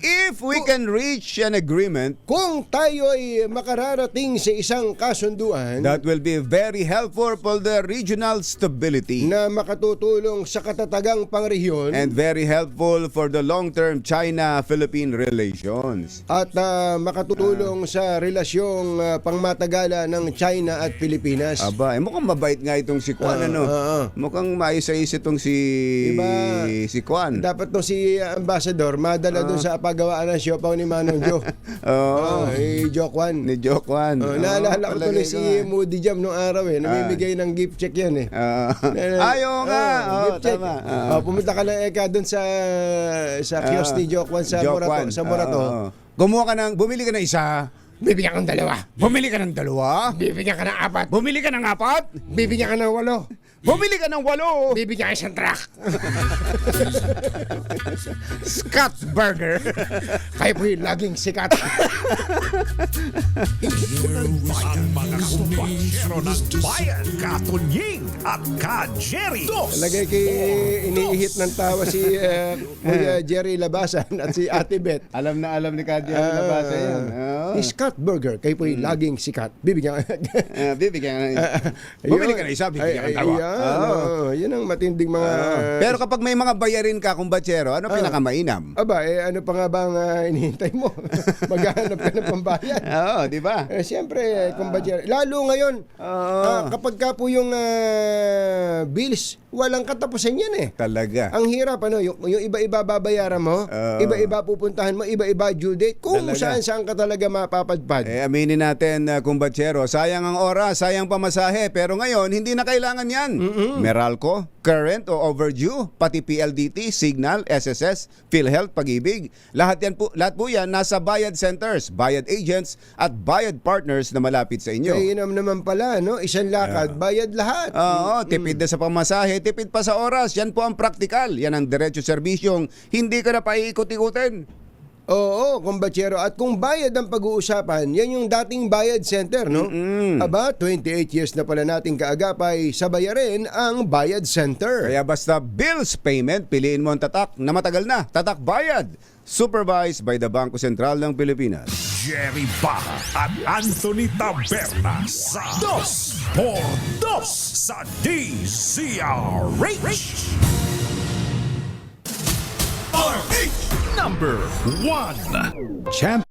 If we can reach an agreement, kung tayo ay makararating sa isang kasunduan that will be very helpful for the regional stability na makatutulong sa katatagang pangrehiyon and very helpful for the long-term China-Philippine relations. at makatutulong sa relasyong pangmatagala ng China at Pilipinas. Aba, mukhang mabait nga itong si Kwan, ano? Mukhang maayos-ayos itong Diba? si Kwan. Dapat to si Ambassador madala doon sa pagawaan ng siopaw ni Manong Joe. Oo. Joe Kwan. Ni Joe Kwan. Naalala ko tuloy Palagay si ko nga. Moody Jam nung araw namimigay ng gift check yan Ayaw nga. gift check. Tama. Pumunta ka lang doon sa kiosk ni Joe Kwan sa Joe Morato. Kwan. Sa Morato. Bumili ka ng isa. Bibigyan kang dalawa. Bumili ka ng dalawa. Bibigyan ka ng apat. Bumili ka ng apat. Bibigyan ka ng 8. Bumili ka ng 8. Bibigyan ka isang truck. Scott Burger. Kayo po'y laging sikat. Ang mga kumpanyero ng bayan, Katunying at Ka-Jerry. Lagay kay iniihit ng tawa si Kuya Jerry Labasan at si Ate Beth. Alam na alam ni Kadya na basa yan. Scott Burger, kayo po'y laging sikat. Bibigyan ka. Bibigyan ka ng Bumili ka ng isa, bibigyan ka ng dalawa. Yan ang matinding mga... Pero kapag may mga bayarin ka, kumbatsero, ano pinakamainam? Aba, ano pa nga ba ang inihintay mo? Maghahanap ka ng pambayad. Oo, di ba? Siyempre, kumbaga, lalo ngayon, kapag ka po yung bills, walang katapusan yan Talaga. Ang hirap, yung iba-iba babayaran mo, iba-iba pupuntahan mo, iba-iba due date, kung Talaga. saan ka talaga mapapadpad. Aminin natin, kumbatsero, sayang ang oras, sayang pamasahe, pero ngayon, hindi na kailangan yan. Meralco, current o overdue, pati PLDT, Signal, SSS, PhilHealth, Pag-ibig. Lahat po yan nasa bayad centers, bayad agents, at bayad partners na malapit sa inyo. Inam naman pala, isang lakad, bayad lahat. Oo, tipid na sa pamasahe, tipid pa sa oras. Yan po ang praktikal. Yan ang diretso serbisyong hindi ka na paiikot-ikutin. Oo, kumbatsero. At kung bayad ang pag-uusapan, yan yung dating bayad center, no? Aba, 28 years na pala nating kaagapay sa bayarin ang bayad center. Kaya basta bills payment, piliin mo ang tatak na matagal na. Tatak Bayad. Supervised by the Bangko Sentral ng Pilipinas. Jerry Baja at Anthony Taberna sa 2x2 sa DZRH. Number 1. Champ.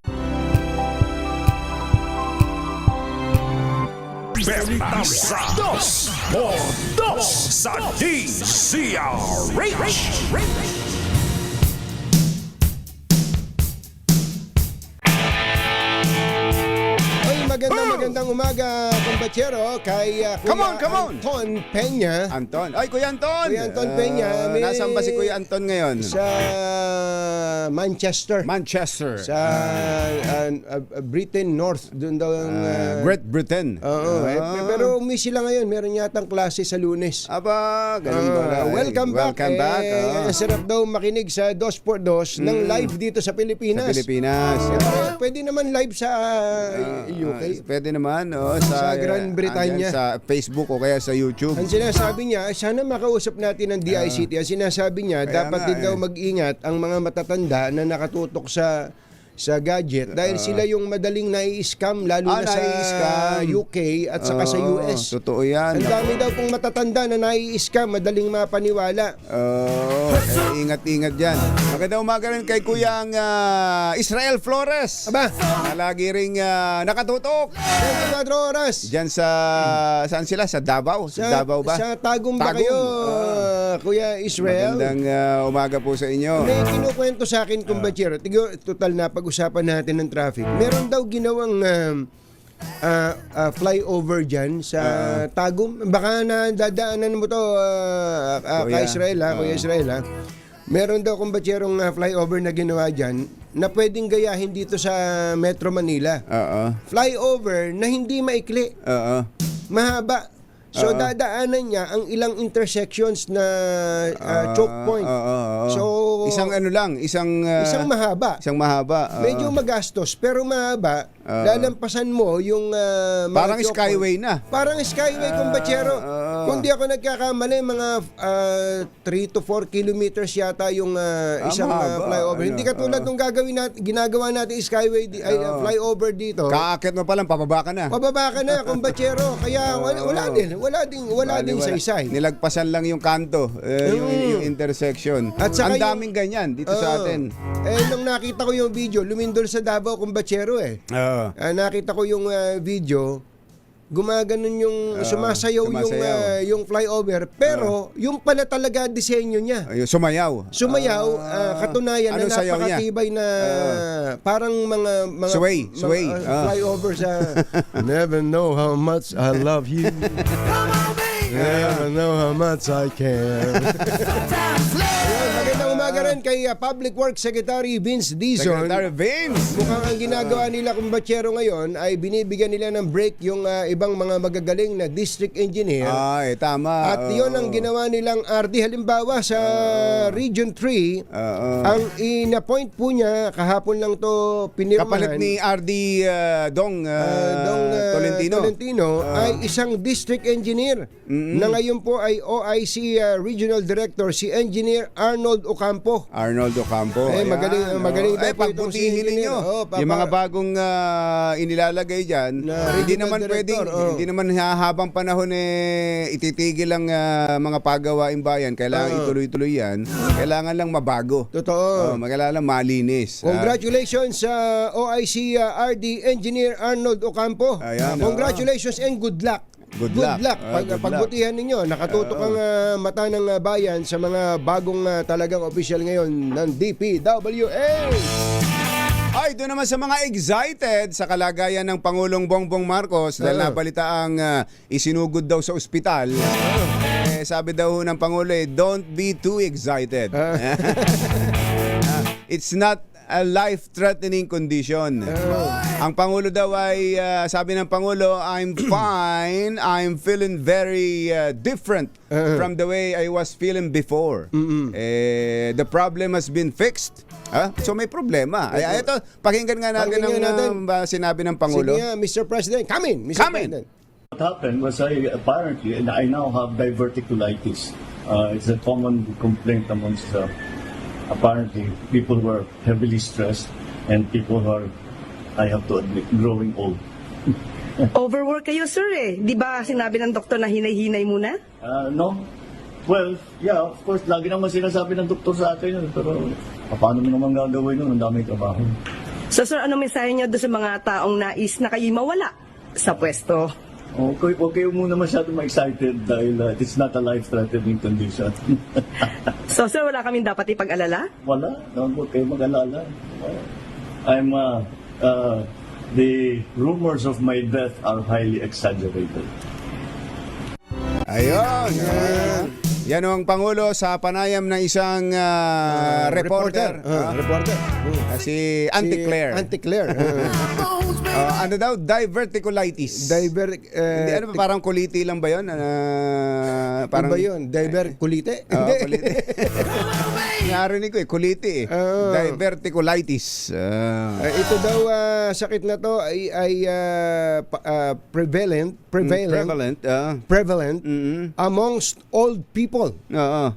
Berna sa 2x2 sa DZRH. Magandang umaga, kumbatsero, kay Kuya Come on. Anton Peña. Anton. Ay, Kuya Anton. Kuya Anton Peña, may- Nasaan ba si Kuya Anton ngayon? Sa Manchester. Manchester. Sa Britain North, doon daw ang... Great Britain. Oo, pero uwi sila ngayon. Meron yatang klase sa Lunes. Aba, ganun ba? Welcome back. Sarap daw makinig sa 2x2 ng live dito sa Pilipinas. Sa Pilipinas. Pwede naman live sa UK. Pwede naman. Sa Gran Britanya. Sa Facebook o kaya sa YouTube. Ang sinasabi niya, sana makausap natin ng DICT. Ang sinasabi niya, Kaya dapat nga, din daw mag-ingat ang mga matatanda na nakatutok sa gadget dahil sila yung madaling nai-scam lalo na sa nai-scam. UK at saka sa US. Totoo yan. Ang dami daw pong matatanda na nai-scam, madaling mapaniwala. Ingat-ingat dyan. Magandang umaga rin kay Kuyang Israel Flores. Aba, Lagi ring nakatutok. 24 oras. Diyan saan sila? Sa Davao? Sa Davao ba? Sa Tagum ba Tagum. kayo, Kuya Israel? Magandang umaga po sa inyo. May kinukwento sa akin, kumbatsero. Total na pag-usapan natin ng traffic. Meron daw ginawang flyover dyan sa Tagum. Baka na dadaanan mo to, Kuya. Kuya Israel, ha? Meron daw kumbatserong flyover na ginawa dyan na pwedeng gayahin dito sa Metro Manila. Oo. Flyover na hindi maikli. Oo. Mahaba. So dadaanan niya ang ilang intersections na choke point. So isang ano lang, isang mahaba. Isang mahaba. Medyo magastos pero mahaba. Lalampasan mo yung mga parang choke skyway point. na. Parang skyway, kumbachero. Kung di ako nagkakamali, mga 3 to 4 kilometers yata yung isang mahaba. flyover. Hindi katulad nung ginagawa natin skyway flyover dito. Kaakit mo pa lang, pababa ka na. Pababa ka na, kumbachero. Kaya wala din saysay. Nilagpasan lang yung kanto, yung intersection. At saka ang daming ganyan dito sa atin. Nung nakita ko yung video, lumindol sa Davao, kumbachero nakita ko yung video, gumaganon yung sumasayaw yung flyover, pero yung pala talaga disenyo niya. Sumayaw. Katunayan Anong na sayaw niya? napakatibay na parang mga Sway. flyover sa Never know how much I love you. Never know how much I care. Magandang umaga rin kay Public Works Secretary Vince Dizon. Secretary Vince. Mukhang ang ginagawa nila kumbatsero ngayon ay binibigyan nila ng break yung ibang mga magagaling na district engineer. Ay, tama. At yun ang ginawa nilang RD. Halimbawa sa Region 3, ang in-appoint po niya, kahapon lang to pinirmahan. Kapalit ni RD Dong Tolentino. Ay isang district engineer na ngayon po ay OIC Regional Director, si Engineer Arnold Ocampo. Ayan. Magaling daw Ay, po itong si pagbutihin ninyo. engineer. Yung mga bagong inilalagay dyan, Na hindi regional naman director, pwedeng, hindi naman habang panahon ititigil ang mga pagawaing bayan. Kailangan ituloy-tuloy yan. Kailangan lang mabago. Totoo. Kailangan lang malinis. Congratulations sa OIC RD Engineer Arnold Ocampo. Ayan, Congratulations and good luck. Good luck. Good Pagbutihan ninyo, nakatutok ang mata ng bayan sa mga bagong talagang official ngayon ng DPWA. Ay, doon naman sa mga excited sa kalagayan ng Pangulong Bongbong Marcos dahil nabalita ang isinugod daw sa ospital. Sabi daw ng Pangulo, don't be too excited. It's not a life-threatening condition. Ang Pangulo daw ay, sabi ng Pangulo, I'm fine, I'm feeling very different from the way I was feeling before. The problem has been fixed. So may problema. Ito, pakinggan nga natin ang sinabi ng Pangulo. Sige, Mr. President, come in. President. What happened was I now have diverticulitis. It's a common complaint amongst apparently people who are heavily stressed and people who are, I have to admit, growing old. Overwork kayo, sir eh. Di ba sinabi ng doktor na hinay-hinay muna? No? Well, yeah, of course, lagi naman sinasabi ng doktor sa akin yun. Pero paano mo naman gagawin yun? Ang daming trabaho. So, sir, ano mensahe niyo doon sa mga taong nais na kayo mawala sa pwesto? Okay, okay muna masyado ma-excited dahil it's not a life-threatening condition. So, sir, wala kaming dapat ipag-alala? Wala, huwag kayo mag-alala. The rumors of my death are highly exaggerated. Ayun. Yan ang Pangulo sa panayam ng isang reporter. Reporter. Si Auntie Claire. Auntie Claire. Ano daw? Diverticulitis. Hindi, ano ba, parang kuliti lang ba yun? Parang ba yun? Diverkulite? Hindi. Kuliti. Narinig ko kuliti Diverticulitis. Ito daw, sakit na to ay prevalent amongst old people.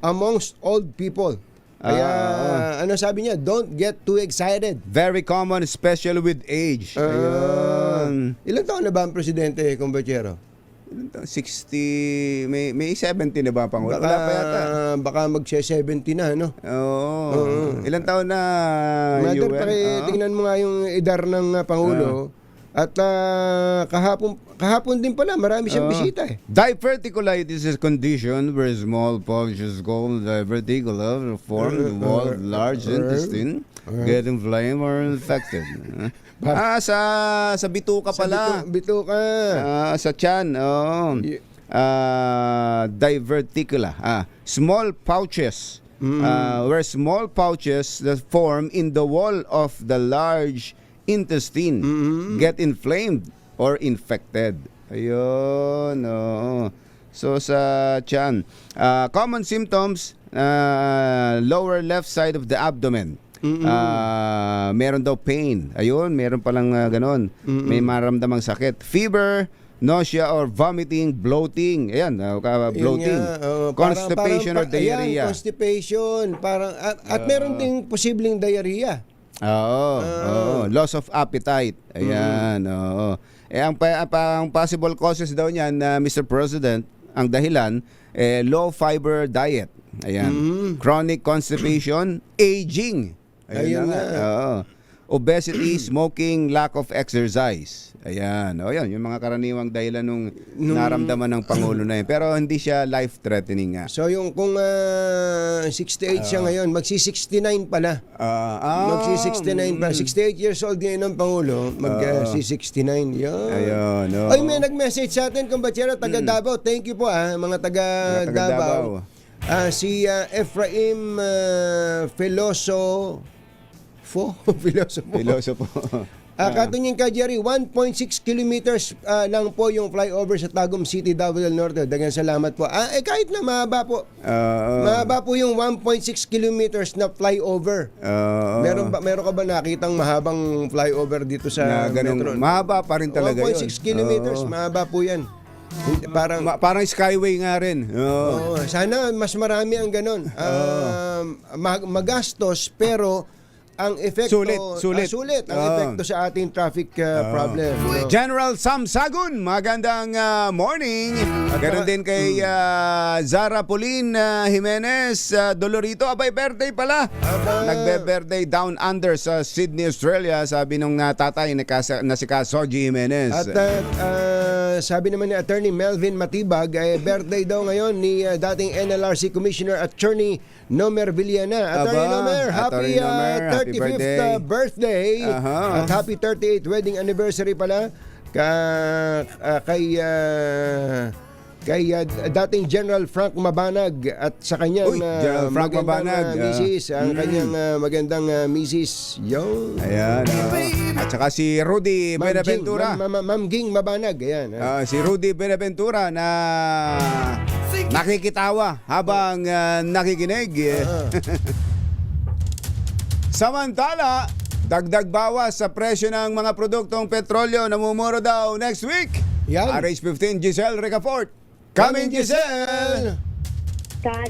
Amongst old people. Kaya, ano sabi niya? Don't get too excited. Very common, especially with age. Ayun. Ilang taon na ba ang presidente, Kumbachero? 60, may 70 na ba Pangulo? Wala pa yata. Baka mag-70 na, no? Oo. Ilang taon na, Mother, UN? tingnan mo nga yung edar ng Pangulo. At kahapon din pala, marami siyang bisita eh. Diverticulitis is a condition where small pouches called diverticular form the wall of the large intestine get inflamed or infected. Sa bituka pala. Bituka. Sa tiyan. Diverticula. Small pouches. Where small pouches that form in the wall of the large intestine get inflamed or infected. Ayun. So sa tiyan, common symptoms, lower left side of the abdomen. Meron daw pain. Ayun, meron palang ganon. May maramdamang sakit. Fever, nausea or vomiting, bloating. Ayan, bloating. Constipation or diarrhea. Constipation. At meron ding posibleng diarrhea. Oo. Loss of appetite. Ayan, oo. Ang possible causes daw niyan, Mr. President, ang dahilan, low fiber diet. Ayan. Chronic constipation, aging. Ayun na nga. Oo. Obesity, smoking, lack of exercise. Ayan. O yan, yung mga karaniwang dahilan nung naramdaman ng Pangulo na yun. Pero hindi siya life-threatening nga. So yung kung 68 siya ngayon, magsi-69 pala. Magsi-69 pa. 68 years old ngayon ng Pangulo, magsi-69. Yan. Ayun. Oh. Ay, may nag-message sa atin, kumbachero, taga Davao. Thank you po mga taga Davao. Si Efraim Filosofo. Katunying ka, Jerry, 1.6 kilometers lang po yung flyover sa Tagum City, Davao del Norte. Daghang salamat po. Kahit na mahaba po. Mahaba po yung 1.6 kilometers na flyover. Meron ka ba nakitang mahabang flyover dito sa metro? Mahaba pa rin talaga 1.6 kilometers, mahaba po yan. Parang skyway nga rin. Sana mas marami ang ganon. Magastos pero ang epekto sulit ang epekto sa ating traffic problem. General Sam Sagun, magandang morning. Ganoon din kay Zara Pauline Jimenez Dolorito. Abay, birthday pala. Nagbe-birthday down under sa Sydney, Australia. Sabi nung tatay na si Soji Jimenez. At sabi naman ni Attorney Melvin Matibag, birthday daw ngayon ni dating NLRC Commissioner Attorney Nomer Villana. Attorney Nomer, happy 35th birthday. At happy 38th wedding anniversary pala kay dating General Frank Mabanag at sa kanyang misis, ang kanyang magandang misis. Ayan. At saka si Rudy Benaventura. Ma'am Ging Mabanag. Ayan. Si Rudy Benaventura na nakikitawa habang nakikinig. Samantala, dagdag bawas sa presyo ng mga produktong petrolyo, namumuro daw next week. Yan. RH15 Giselle Ricafort. Coming, Giselle!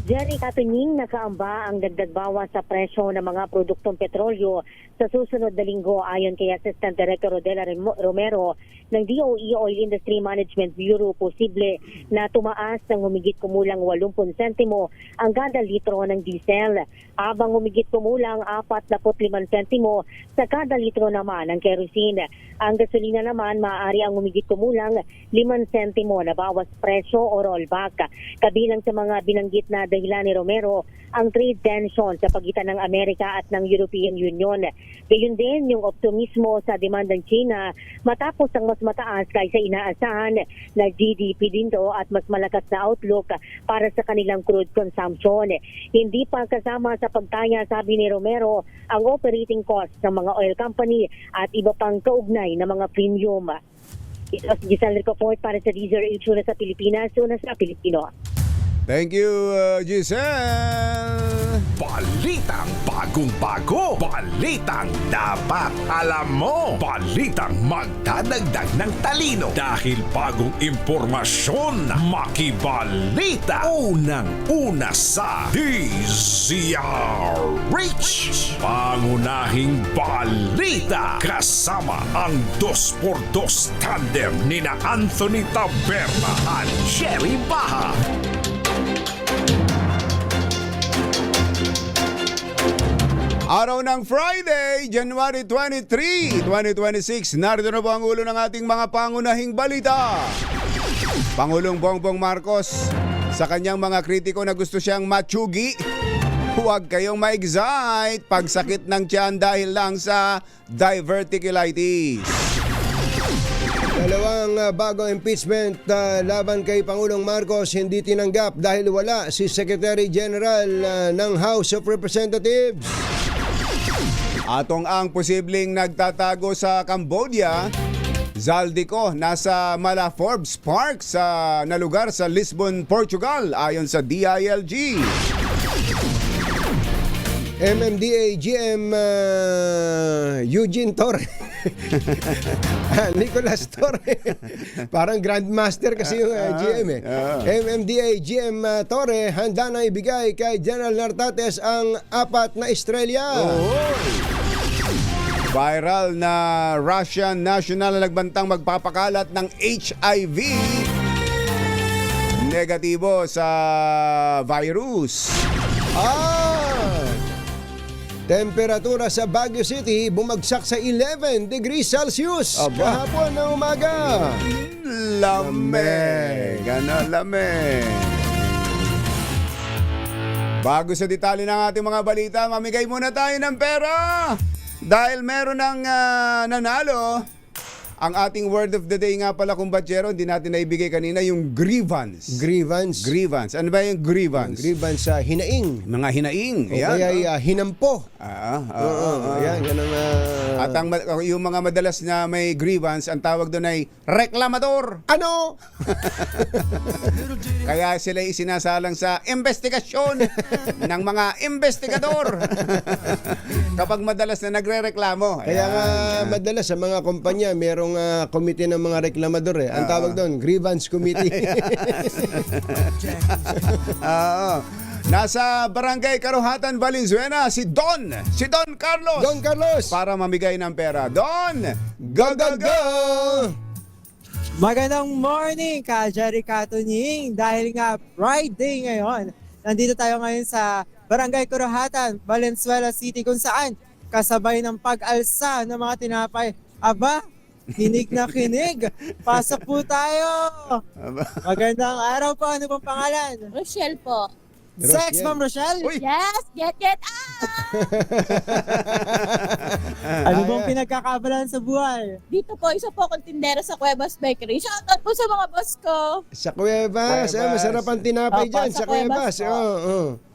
Jerry, Katunying, nakaamba ang dagdag bawas sa presyo ng mga produktong petrolyo sa susunod na linggo ayon kay Assistant Director Rodela Romero ng DOE Oil Industry Management Bureau. Posible na tumaas ng humigit kumulang 80 sentimo ang kada litro ng diesel, habang humigit kumulang 45 sentimo sa kada litro naman ng kerosene. Ang gasolina naman maaari ang humigit kumulang 5 sentimo na bawas presyo o rollback. Kabilang sa mga binanggit na dahilan ni Romero ang trade tension sa pagitan ng Amerika at ng European Union. Gayon din yung optimismo sa demand ng China matapos ang mas mataas kaysa inaasahan na GDP dito at mas malakas na outlook para sa kanilang crude consumption. Hindi pa kasama sa pagtaya, sabi ni Romero, ang operating cost ng mga oil company at iba pang kaugnay na mga premium. Ito si Giselle Ricafort para sa DZRH una sa Pilipinas, una sa Pilipino. Thank you, Giselle! Balitang bagong-bago. Balitang dapat alam mo. Balitang magdadagdag ng talino. Dahil bagong impormasyon, makibalita. Unang-una sa DZRH. Pangunahing balita. Kasama ang 2x2 tandem nina Anthony Taberna at Jerry Baha. Araw ng Friday, January 23, 2026. Narito na po ang ulo ng ating mga pangunahing balita. Pangulong Bongbong Marcos, sa kanyang mga kritiko na gusto siyang matsugi, huwag kayong ma-excite pagsakit ng tiyan dahil lang sa diverticulitis. Dalawang bagong impeachment laban kay Pangulong Marcos hindi tinanggap dahil wala si Secretary General ng House of Representatives. Atong ang posibleng nagtatago sa Cambodia, Zaldico nasa Mala Forbes Park na lugar sa Lisbon, Portugal ayon sa DILG. MMDA GM Eugene Torre. Nicolas Torre. Parang Grandmaster kasi yung GM eh. MMDA GM Torre handa na ibigay kay General Nartates ang 4 na estrelya. Viral na Russian national na nagbantang magpapakalat ng HIV. Negatibo sa virus. Temperatura sa Baguio City bumagsak sa 11 degrees Celsius kahapon na umaga. Lamig. Lamig. Bago sa detalye ng ating mga balita, mamigay muna tayo ng pera. Dahil meron ng nanalo. Ang ating word of the day nga pala, kumbatsero, hindi natin naibigay kanina, yung grievance. Grievance. Ano ba yung grievance? Grievance sa hinaing. Mga hinaing. O kaya hinampo. Ayan, yan ang... At yung mga madalas na may grievance, ang tawag doon ay reklamador. Ano? Kaya sila isinasalang sa investigasyon ng mga investigador. Kapag madalas na nagre-reklamo. Kaya nga madalas sa mga kumpanya merong komite ng mga reklamador eh. Ang tawag doon, grievance committee. Nasa Barangay Karuhatan, Valenzuela, si Don Carlos. Don Carlos. Para mamigay ng pera. Don, go, go, go! Magandang morning, Jerry Katunying. Dahil nga Friday ngayon, nandito tayo ngayon sa Barangay Karuhatan, Valenzuela City, kung saan kasabay ng pag-alsa ng mga tinapay. Aba, kinig na kinig. Pasok po tayo. Magandang araw po. Ano pong pangalan? Rochelle po. Sex, Ma'am Rochelle? Uy! Yes, get up! Ano bang pinagkakabalan sa buhay? Dito po, isa po akong tindera sa Cuevas Bakery. Shoutout po sa mga boss ko. Sa Cuevas. Masarap ang tinapay Opo, dyan. sa Sa Cuevas. Cuevas po.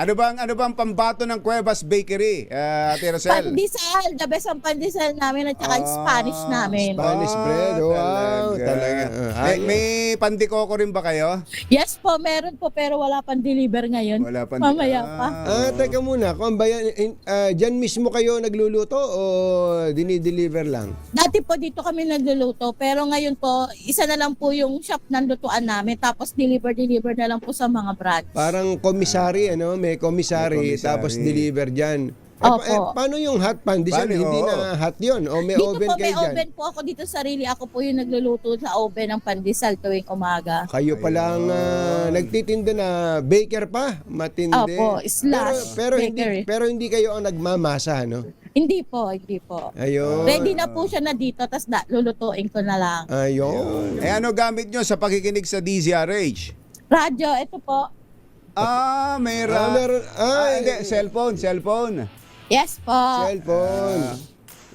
Ano bang pambato ng Cuevas Bakery, Ate Rosel? Pandesal. The best ang pandesal namin at saka yung Spanish namin. Spanish bread. Wow. Talaga. May pandikoko rin ba kayo? Yes po, meron po pero wala pang deliver ngayon. Wala pang Mamaya pa. Teka muna. Kung dyan mismo kayo nagluluto o dinideliver lang? Dati po dito kami nagluluto pero ngayon po, isa na lang po yung shop ng lutuan namin tapos deliver na lang po sa mga branch. Parang komisari, ano? May komisari, tapos deliver dyan. Opo. Paano yung hot pandesal? Paano? Hindi na hot yun. O may Dito oven po, kayo may dyan? oven po ako dito sarili. Ako po yung nagluluto sa oven ng pandesal tuwing umaga. Kayo palang nagtitinda na baker pa? Matindi. Opo, slash bakery. Pero hindi kayo ang nagmamasa, no? Hindi po. Ayun. Ready na po siya na dito, tapos lulutuin ko na lang. Ayun. Ano gamit nyo sa pakikinig sa DZRH? Radyo, ito po. Meron. Hindi, cellphone. Yes po. Cellphone.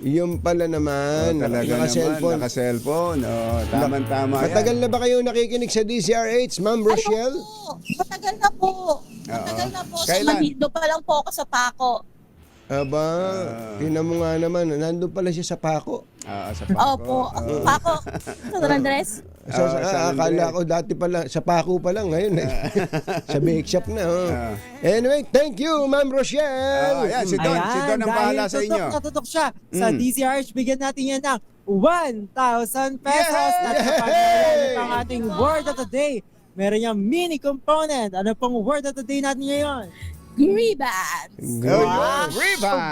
Yung pala naman. Naka-cellphone. Tama-tama. Matagal na ba kayo nakikinig sa DZRH, Ma'am Rochelle? Matagal na po. Kailan? Doon pa lang po ako sa Paco. Aba, tinan mo nga naman, nandun pala siya sa Paco. Sa Paco. Opo, Paco. Sa San Andres. Akala ko dati pala, sa Paco pa lang ngayon. Sa bake shop na. Anyway, thank you, Ma'am Rochelle. Si Don ang bahala sa inyo. Tutok siya sa DZRH, bigyan natin yan ng 1,000 pesos. At kapag ang ating word of the day, meron niyang mini component. Ano pong word of the day natin ngayon? Grievance. Grievance.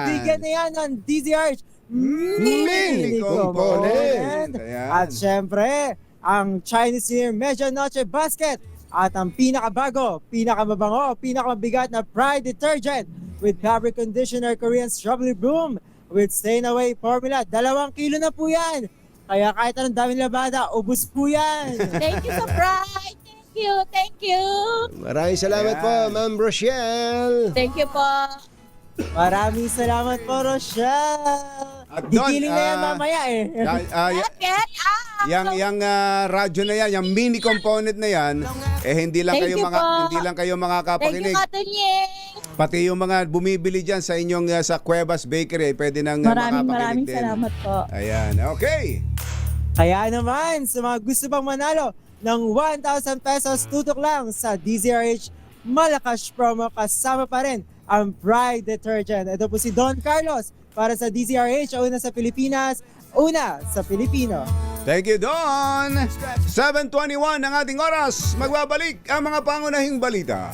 Bigyan na yan ng DZRH Mini component. At syempre, ang Chinese New Year Medianoche Basket at ang pinakabago, pinakamabango, pinakamabigat na Pride Detergent with fabric conditioner Korean Strawberry Bloom with stain away formula. 2 kilo na po yan. Kaya kahit anong daming labada, ubus po yan. Thank you sa Pride. Thank you. Maraming salamat po, Ma'am Rochelle. Thank you po. Maraming salamat po, Rochelle. At Don, Gigiling na yan mamaya eh. Yang radyo na yan, yung mini component na yan, hindi lang kayo makakapakinig. Thank you, Katunying. Pati yung mga bumibili diyan sa inyong sa Cuevas Bakery, pwede nang Maraming makapakinig din. salamat po. Ayan, okay. Kaya naman, sa mga gusto pang manalo ng 1,000 pesos tutok lang sa DZRH Malakas Promo, kasama pa rin ang Pride Detergent. Ito po si Don Carlos para sa DZRH, una sa Pilipinas, una sa Pilipino. Thank you, Don! 7:21 ang ating oras. Magbabalik ang mga pangunahing balita.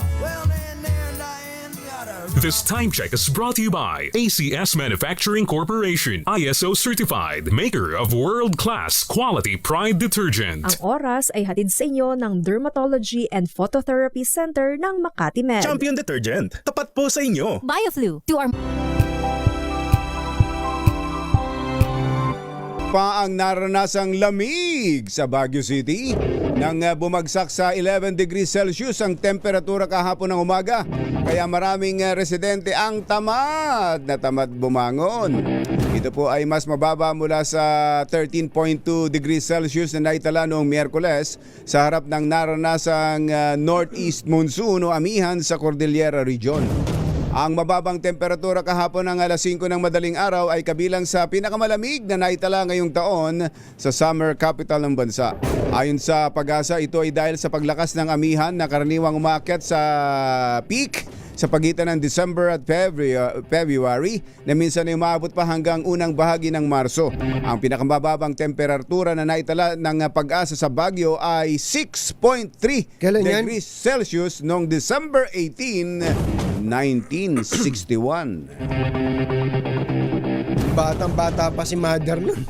This time check is brought to you by ACS Manufacturing Corporation, ISO certified, maker of world-class quality Pride detergent. Ang oras ay hatid sa inyo ng Dermatology and Phototherapy Center ng Makati Med. Champion Detergent, tapat po sa inyo. BioFlu, to our... Pa ang naranasang lamig sa Baguio City nang bumagsak sa 11 degrees Celsius ang temperatura kahapon ng umaga. Kaya maraming residente ang tamad bumangon. Ito po ay mas mababa mula sa 13.2 degrees Celsius na naitala noong Miyerkules sa harap ng naranasang northeast monsoon o amihan sa Cordillera Region. Ang mababang temperatura kahapon ng alas 5 ng madaling araw ay kabilang sa pinakamalamig na naitala ngayong taon sa summer capital ng bansa. Ayon sa Pag-asa, ito ay dahil sa paglakas ng amihan na karaniwang umakyat sa peak sa pagitan ng December at February na minsan ay umaabot pa hanggang unang bahagi ng Marso. Ang pinakamababang temperatura na naitala ng Pag-asa sa Baguio ay 6.3 degrees Celsius noong December 18, 1961. Batang-bata pa si mother nun.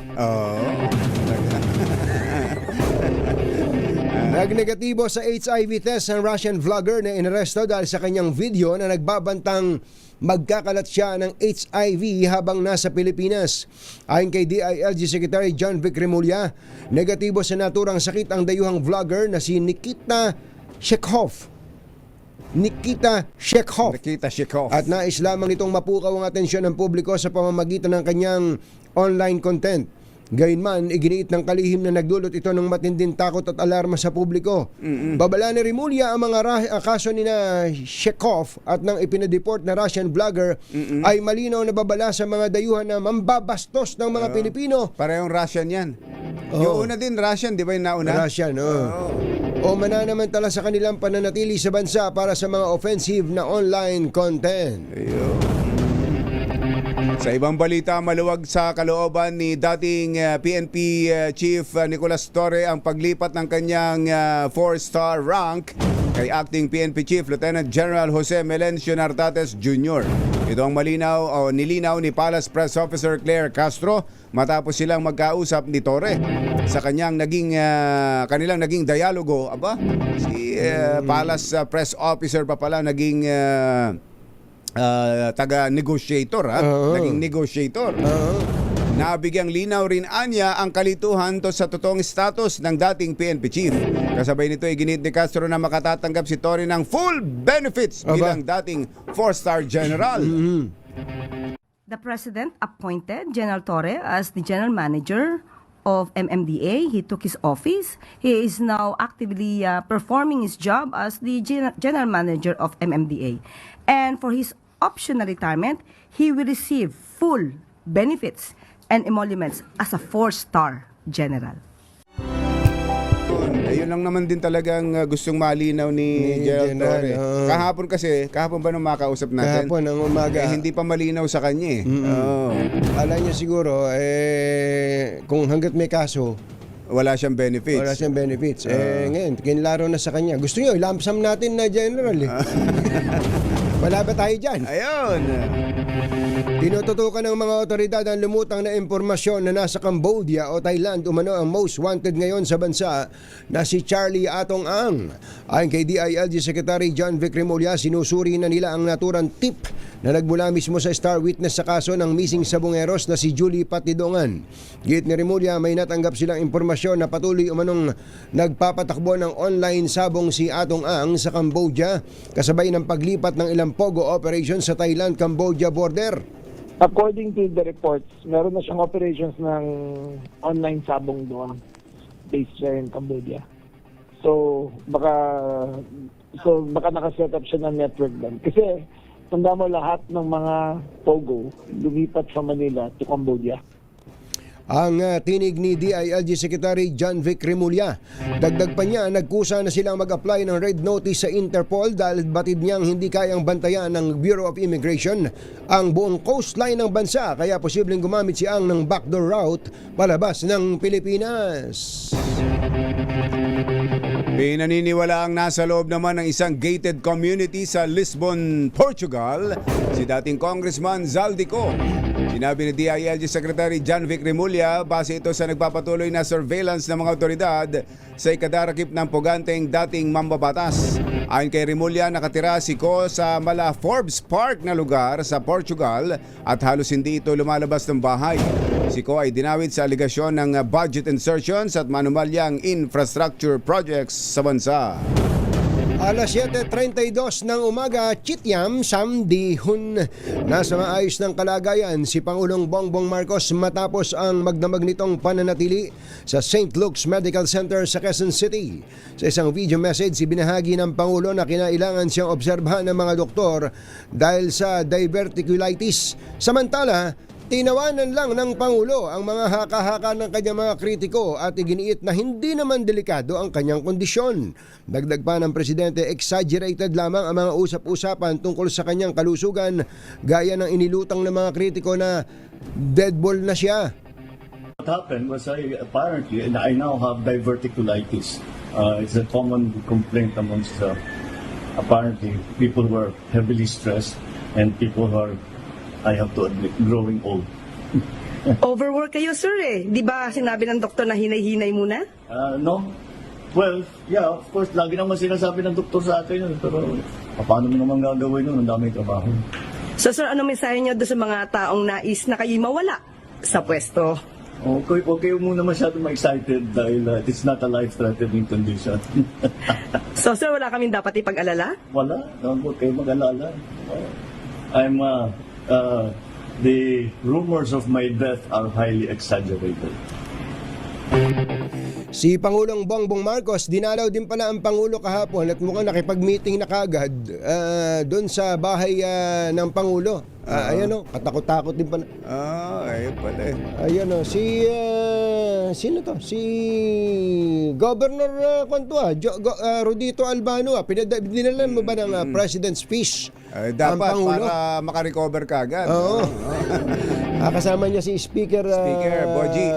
Nagnegatibo sa HIV test ang Russian vlogger na inaresto dahil sa kanyang video na nagbabantang magkakalat siya ng HIV habang nasa Pilipinas. Ayon kay DILG Secretary John Vic Remulla, negatibo sa naturang sakit ang dayuhang vlogger na si Nikita Shekhov. At nais lamang itong mapukaw ang atensyon ng publiko sa pamamagitan ng kanyang online content. Gayunman, iginiit ng kalihim na nagdulot ito ng matinding takot at alarma sa publiko. Babala ni Remulla ang mga kaso ni na Shekhov at ng ipinadeport na Russian vlogger ay malinaw na babala sa mga dayuhan na mambabastos ng mga Pilipino. Parehong Russian yan. Yung una din Russian, di ba yung nauna? Russian, o mananamantala sa kanilang pananatili sa bansa para sa mga offensive na online content. Sa ibang balita, maluwag sa kalooban ni dating PNP Chief Nicolas Torre ang paglipat ng kanyang 4-star rank kay acting PNP Chief Lieutenant General Jose Melencio Nartates Jr. Ito ang nilinaw ni Palace Press Officer Claire Castro matapos silang magkausap ni Torre sa kanilang naging dialogo. Si Palace Press Officer pa pala naging taga-negotiator, naging negotiator. Nabigyang linaw rin anya ang kalituhan to sa totoong status ng dating PNP chief. Kasabay nito ay ginit ni Castro na makatatanggap si Torre ng full benefits bilang dating 4-star general. The President appointed General Torre as the General Manager of MMDA. He took his office. He is now actively performing his job as the General Manager of MMDA. And for his optional retirement, he will receive full benefits and emoluments as a 4-star general. Ayun lang naman din talagang gustong malinaw ni General Torre. Kahapon ba nung makausap natin? Kahapon ang umaga. Hindi pa malinaw sa kanya Alam niya siguro, kung hanggat may kaso, wala siyang benefits. Ngayon, kinlaro na sa kanya. Gusto niyo, ilamsam natin na general. Wala ba tayo dyan? Ayun. Tinututukan ng mga otoridad ang lumutang na impormasyon na nasa Cambodia o Thailand umano ang most wanted ngayon sa bansa na si Charlie Atong Ang. Ayon kay DILG Secretary John Vic Remulla, sinusuri na nila ang naturang tip na nagmula mismo sa star witness sa kaso ng missing sabongeros na si Julie Patidongan. Git ni Remulla, may natanggap silang impormasyon na patuloy umanong nagpapatakbo ng online sabong si Atong Ang sa Cambodia kasabay ng paglipat ng ilang pogo operations sa Thailand-Cambodia border. According to the reports, meron na siyang operations ng online sabong doon based siya in Cambodia. So baka nakaset up siya ng network doon. Kasi tanda mo lahat ng mga pogo lumipat from Manila to Cambodia. ang tinig ni DILG Secretary John Vic Remulla. Dagdag pa niya, nagkusa na silang mag-apply ng red notice sa Interpol dahil batid niyang hindi kayang bantayan ng Bureau of Immigration ang buong coastline ng bansa, kaya posibleng gumamit si Ang ng backdoor route palabas ng Pilipinas. Pinaniniwala ang nasa loob naman ng isang gated community sa Lisbon, Portugal, si dating Congressman Zaldico. Sinabi ni DILG Secretary John Vic Remulla, base ito sa nagpapatuloy na surveillance ng mga otoridad sa ikadarakip ng puganteng dating mambabatas. Ayon kay Remulla, nakatira si Ko sa mala Forbes Park na lugar sa Portugal at halos hindi ito lumalabas ng bahay. Si Ko ay dinawit sa aligasyon ng budget insertions at manumalyang infrastructure projects sa bansa. Alas 7:32 ng umaga, Chityam Samdihun. Nasa maayos ng kalagayan si Pangulong Bongbong Marcos matapos ang magdamag nitong pananatili sa St. Luke's Medical Center sa Quezon City. Sa isang video message, ibinahagi ng Pangulo na kinailangan siyang obserbahan ng mga doktor dahil sa diverticulitis. Samantala, tinawanan lang ng Pangulo ang mga haka-haka ng kanyang mga kritiko at iginiit na hindi naman delikado ang kanyang kondisyon. Dagdag pa ng Presidente, exaggerated lamang ang mga usap-usapan tungkol sa kanyang kalusugan, gaya ng inilutang ng mga kritiko na deadball na siya. What happened was apparently, and I now have diverticulitis. It's a common complaint amongst apparently people who are heavily stressed and people who are, I have to admit, growing old. Overwork kayo, sir eh. Di ba sinabi ng doktor na hinay-hinay muna? No. Well, yeah, of course, lagi naman sinasabi ng doktor sa akin yun. Pero paano mo naman gagawin yun? Ang daming trabaho. So, sir, ano mensahe niyo doon sa mga taong nais na kayo mawala sa pwesto? Okay muna masyadong ma-excited dahil it's not a life-threatening condition. So, sir, wala kaming dapat ipag-alala? Wala. Huwag kayo mag-alala. The rumors of my death are highly exaggerated. Si Pangulong Bongbong Marcos, dinalaw din pala ang Pangulo kahapon at mukhang nakipag-meeting na kagad doon sa bahay ng Pangulo. Ayan o, katakot-takot din pala. Ayun pala eh. Ayan o, sino to? Si Governor Rodito Albano. Dinalan mo ba ng President's Speech? Dapat para makarecover kagad. Oo. Kasama niya si Speaker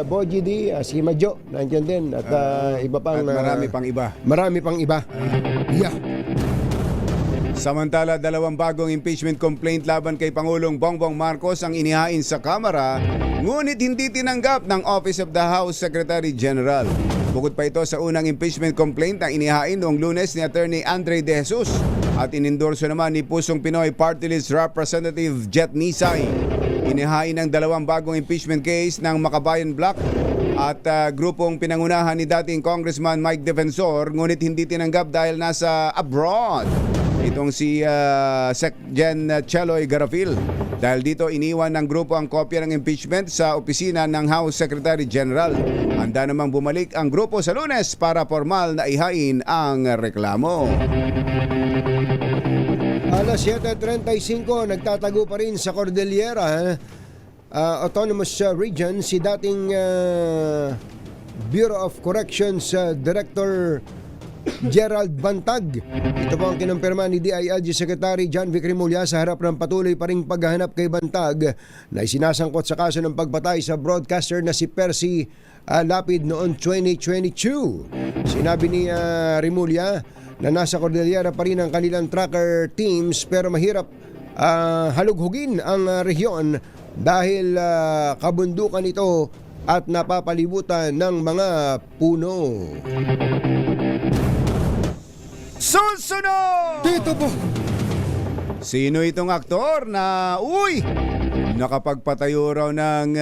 Boji D, si Majo, nandiyan din. At iba pang... At marami pang iba. Marami pang iba. Yeah. Samantala, dalawang bagong impeachment complaint laban kay Pangulong Bongbong Marcos ang inihain sa Kamara, ngunit hindi tinanggap ng Office of the House Secretary General. Bukod pa ito sa unang impeachment complaint na inihain noong Lunes ni Attorney Andre De Jesus at inendorso naman ni Pusong Pinoy Party List Representative Jet Nisay. Inihain ang dalawang bagong impeachment case ng Makabayan Bloc at grupong pinangunahan ni dating Congressman Mike Defensor, ngunit hindi tinanggap dahil nasa abroad. Itong si Sec Gen Cheloy Garafil. Dahil dito iniwan ng grupo ang kopya ng impeachment sa opisina ng House Secretary General. Handa namang bumalik ang grupo sa Lunes para formal na ihain ang reklamo. Alas 7:35, nagtatago pa rin sa Cordillera Autonomous Region si dating Bureau of Corrections Director Gerald Bantag. Ito po ang kinumpirma ni DILG Secretary John Vic Remulla sa harap ng patuloy pa ring paghahanap kay Bantag na isinasangkot sa kaso ng pagpatay sa broadcaster na si Percy Lapid noong 2022. Sinabi ni Remulla na nasa Cordillera pa rin ang kanilang tracker teams pero mahirap halughugin ang rehiyon dahil kabundukan ito at napapalibutan ng mga puno. Susunod! Dito po! Sino itong aktor na, nakapagpatayo raw ng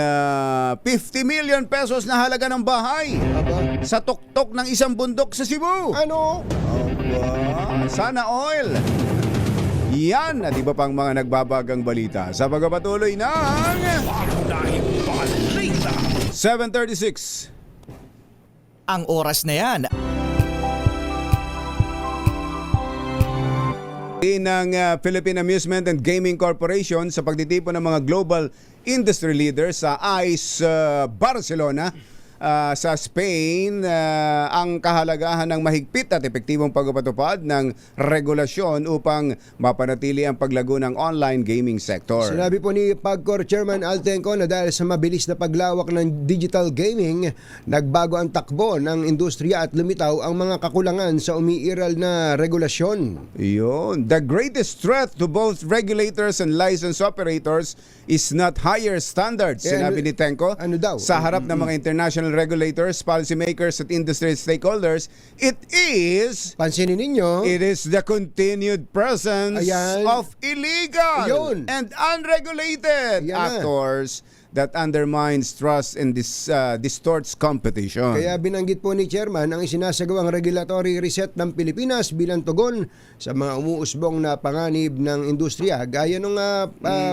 50 million pesos na halaga ng bahay sa tuktok ng isang bundok sa Cebu? Ano? Sana all! Yan at iba pang mga nagbabagang balita sa pagpapatuloy ng 7:36. Ang oras na yan ng Philippine Amusement and Gaming Corporation sa pagtitipon ng mga global industry leader sa ICE Barcelona sa Spain ang kahalagahan ng mahigpit at epektibong pagpapatupad ng regulasyon upang mapanatili ang paglago ng online gaming sector. Sinabi po ni PAGCOR Chairman Altenco na dahil sa mabilis na paglawak ng digital gaming, nagbago ang takbo ng industriya at lumitaw ang mga kakulangan sa umiiral na regulasyon. Yun. The greatest threat to both regulators and license operators is not higher standards, sinabi ni Tenco. Ano daw? Sa harap ng mga international regulators, policymakers at industry stakeholders, it is, pansinin ninyo, it is the continued presence of illegal and unregulated actors that undermines trust and distorts competition. Kaya binanggit po ni Chairman ang isinasagawang regulatory reset ng Pilipinas bilang tugon sa mga umuusbong na panganib ng industriya gaya ng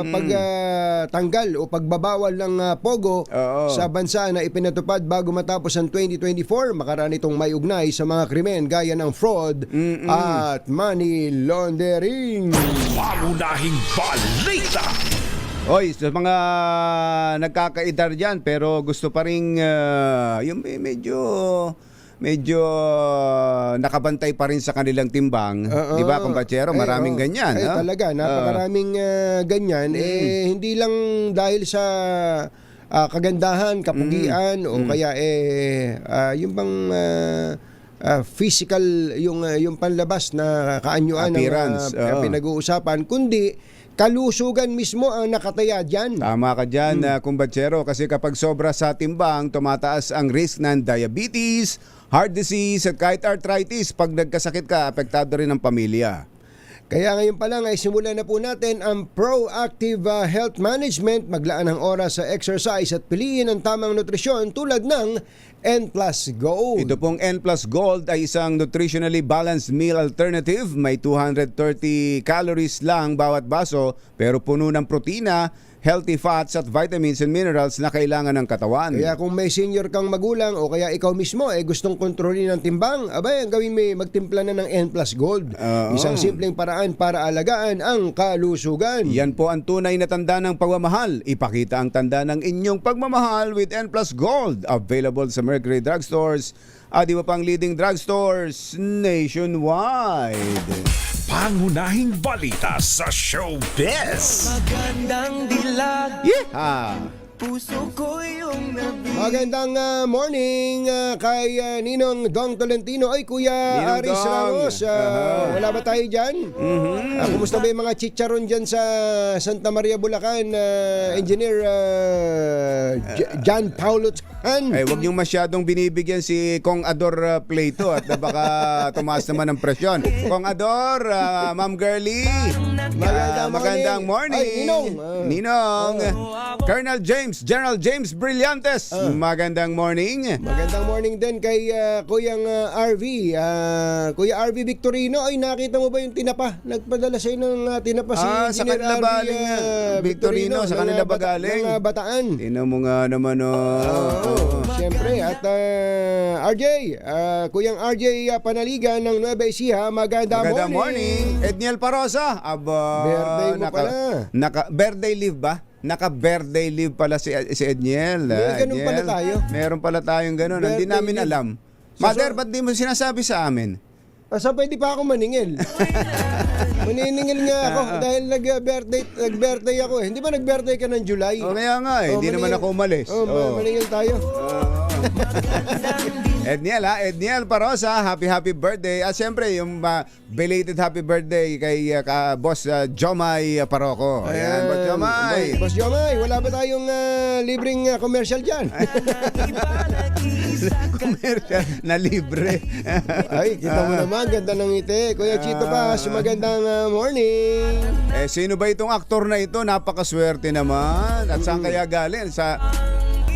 pagtanggal o pagbabawal ng pogo sa bansa na ipinatupad bago matapos ang 2024, makaraan itong may ugnay sa mga krimen gaya ng fraud at money laundering. Pangunahing balita! Oy, sa mga nagkakaedad dyan pero gusto pa rin yung medyo nakabantay pa rin sa kanilang timbang. Di ba, kumpatsero? Maraming ganyan. Talaga, napakaraming ganyan. Hindi lang dahil sa kagandahan, kapugian o kaya yung bang physical, yung panlabas na kaanyuan appearance, ng pinag-uusapan, kundi kalusugan mismo ang nakataya dyan. Tama ka dyan, kumbatsero, kasi kapag sobra sa timbang, tumataas ang risk ng diabetes, heart disease at kahit arthritis. Pag nagkasakit ka, apektado rin ang pamilya. Kaya ngayon pa lang ay simulan na po natin ang proactive health management, maglaan ng oras sa exercise at piliin ang tamang nutrisyon tulad ng N+ Gold. Ito pong N+ Gold ay isang nutritionally balanced meal alternative. May 230 calories lang bawat baso pero puno ng protina, healthy fats at vitamins and minerals na kailangan ng katawan. Kaya kung may senior kang magulang o kaya ikaw mismo gustong kontrolin ng timbang, abay, ang gawin may magtimpla na ng N+ Gold. Isang simpleng paraan para alagaan ang kalusugan. Yan po ang tunay na tanda ng pagmamahal. Ipakita ang tanda ng inyong pagmamahal with N+ Gold. Available sa Mercury Drugstores at iba pang leading drugstores nationwide. Pangunahing balita sa showbiz. Magandang dilag. Puso ko yung Magandang morning kay Ninong Dong Tolentino. Ay, Kuya Ninong Aris Dong. Ramos. Wala ba tayo dyan? Kumusta ba yung mga chicharon dyan sa Santa Maria, Bulacan? Engineer John Paulo Tan. Ay, wag niyong masyadong binibigyan si Kong Ador Plato at baka tumaas naman ang presyon. Kong Ador, Ma'am Girlie, magandang morning. Ay, Ninong. Ninong. Colonel General James Brillantes, magandang morning. Magandang morning din kay Kuyang RV. Kuya RV Victorino, ay nakita mo ba yung tinapa? Nagpadala sa'yo ng tinapa si sa Engineer kanila RV baling Victorino, sa kanila ba galing? Ng Bataan. Tingnan mo nga naman, Siyempre, at RJ, Kuyang RJ Panaligan ng Nueva Ecija, magandang morning. Edniel Parosa, Birthday mo pala. Birthday leave ba? Naka-birthday leave pala si Edniel. May ganun pala tayo. Meron pala tayong ganun. Hindi namin leave. alam. Mother, ba't di mo sinasabi sa amin? So pwede pa ako maningil. Maniningil nga ako dahil nag-birthday ako Hindi ba nag-birthday ka ng July? Kaya nga hindi naman ako umalis. Maningil tayo. Edniel Parosa, happy birthday. At siyempre, yung belated happy birthday kay Boss Jomay Paroco. Ayan, Boss Jomay. Boss Jomay, wala ba tayong libreng commercial dyan? Commercial na libre. Ay, kita mo naman, ganda ng ngiti. Kuya Chito Paz, magandang morning. Sino ba itong aktor na ito? Napakaswerte naman. At saan kaya galing? Sa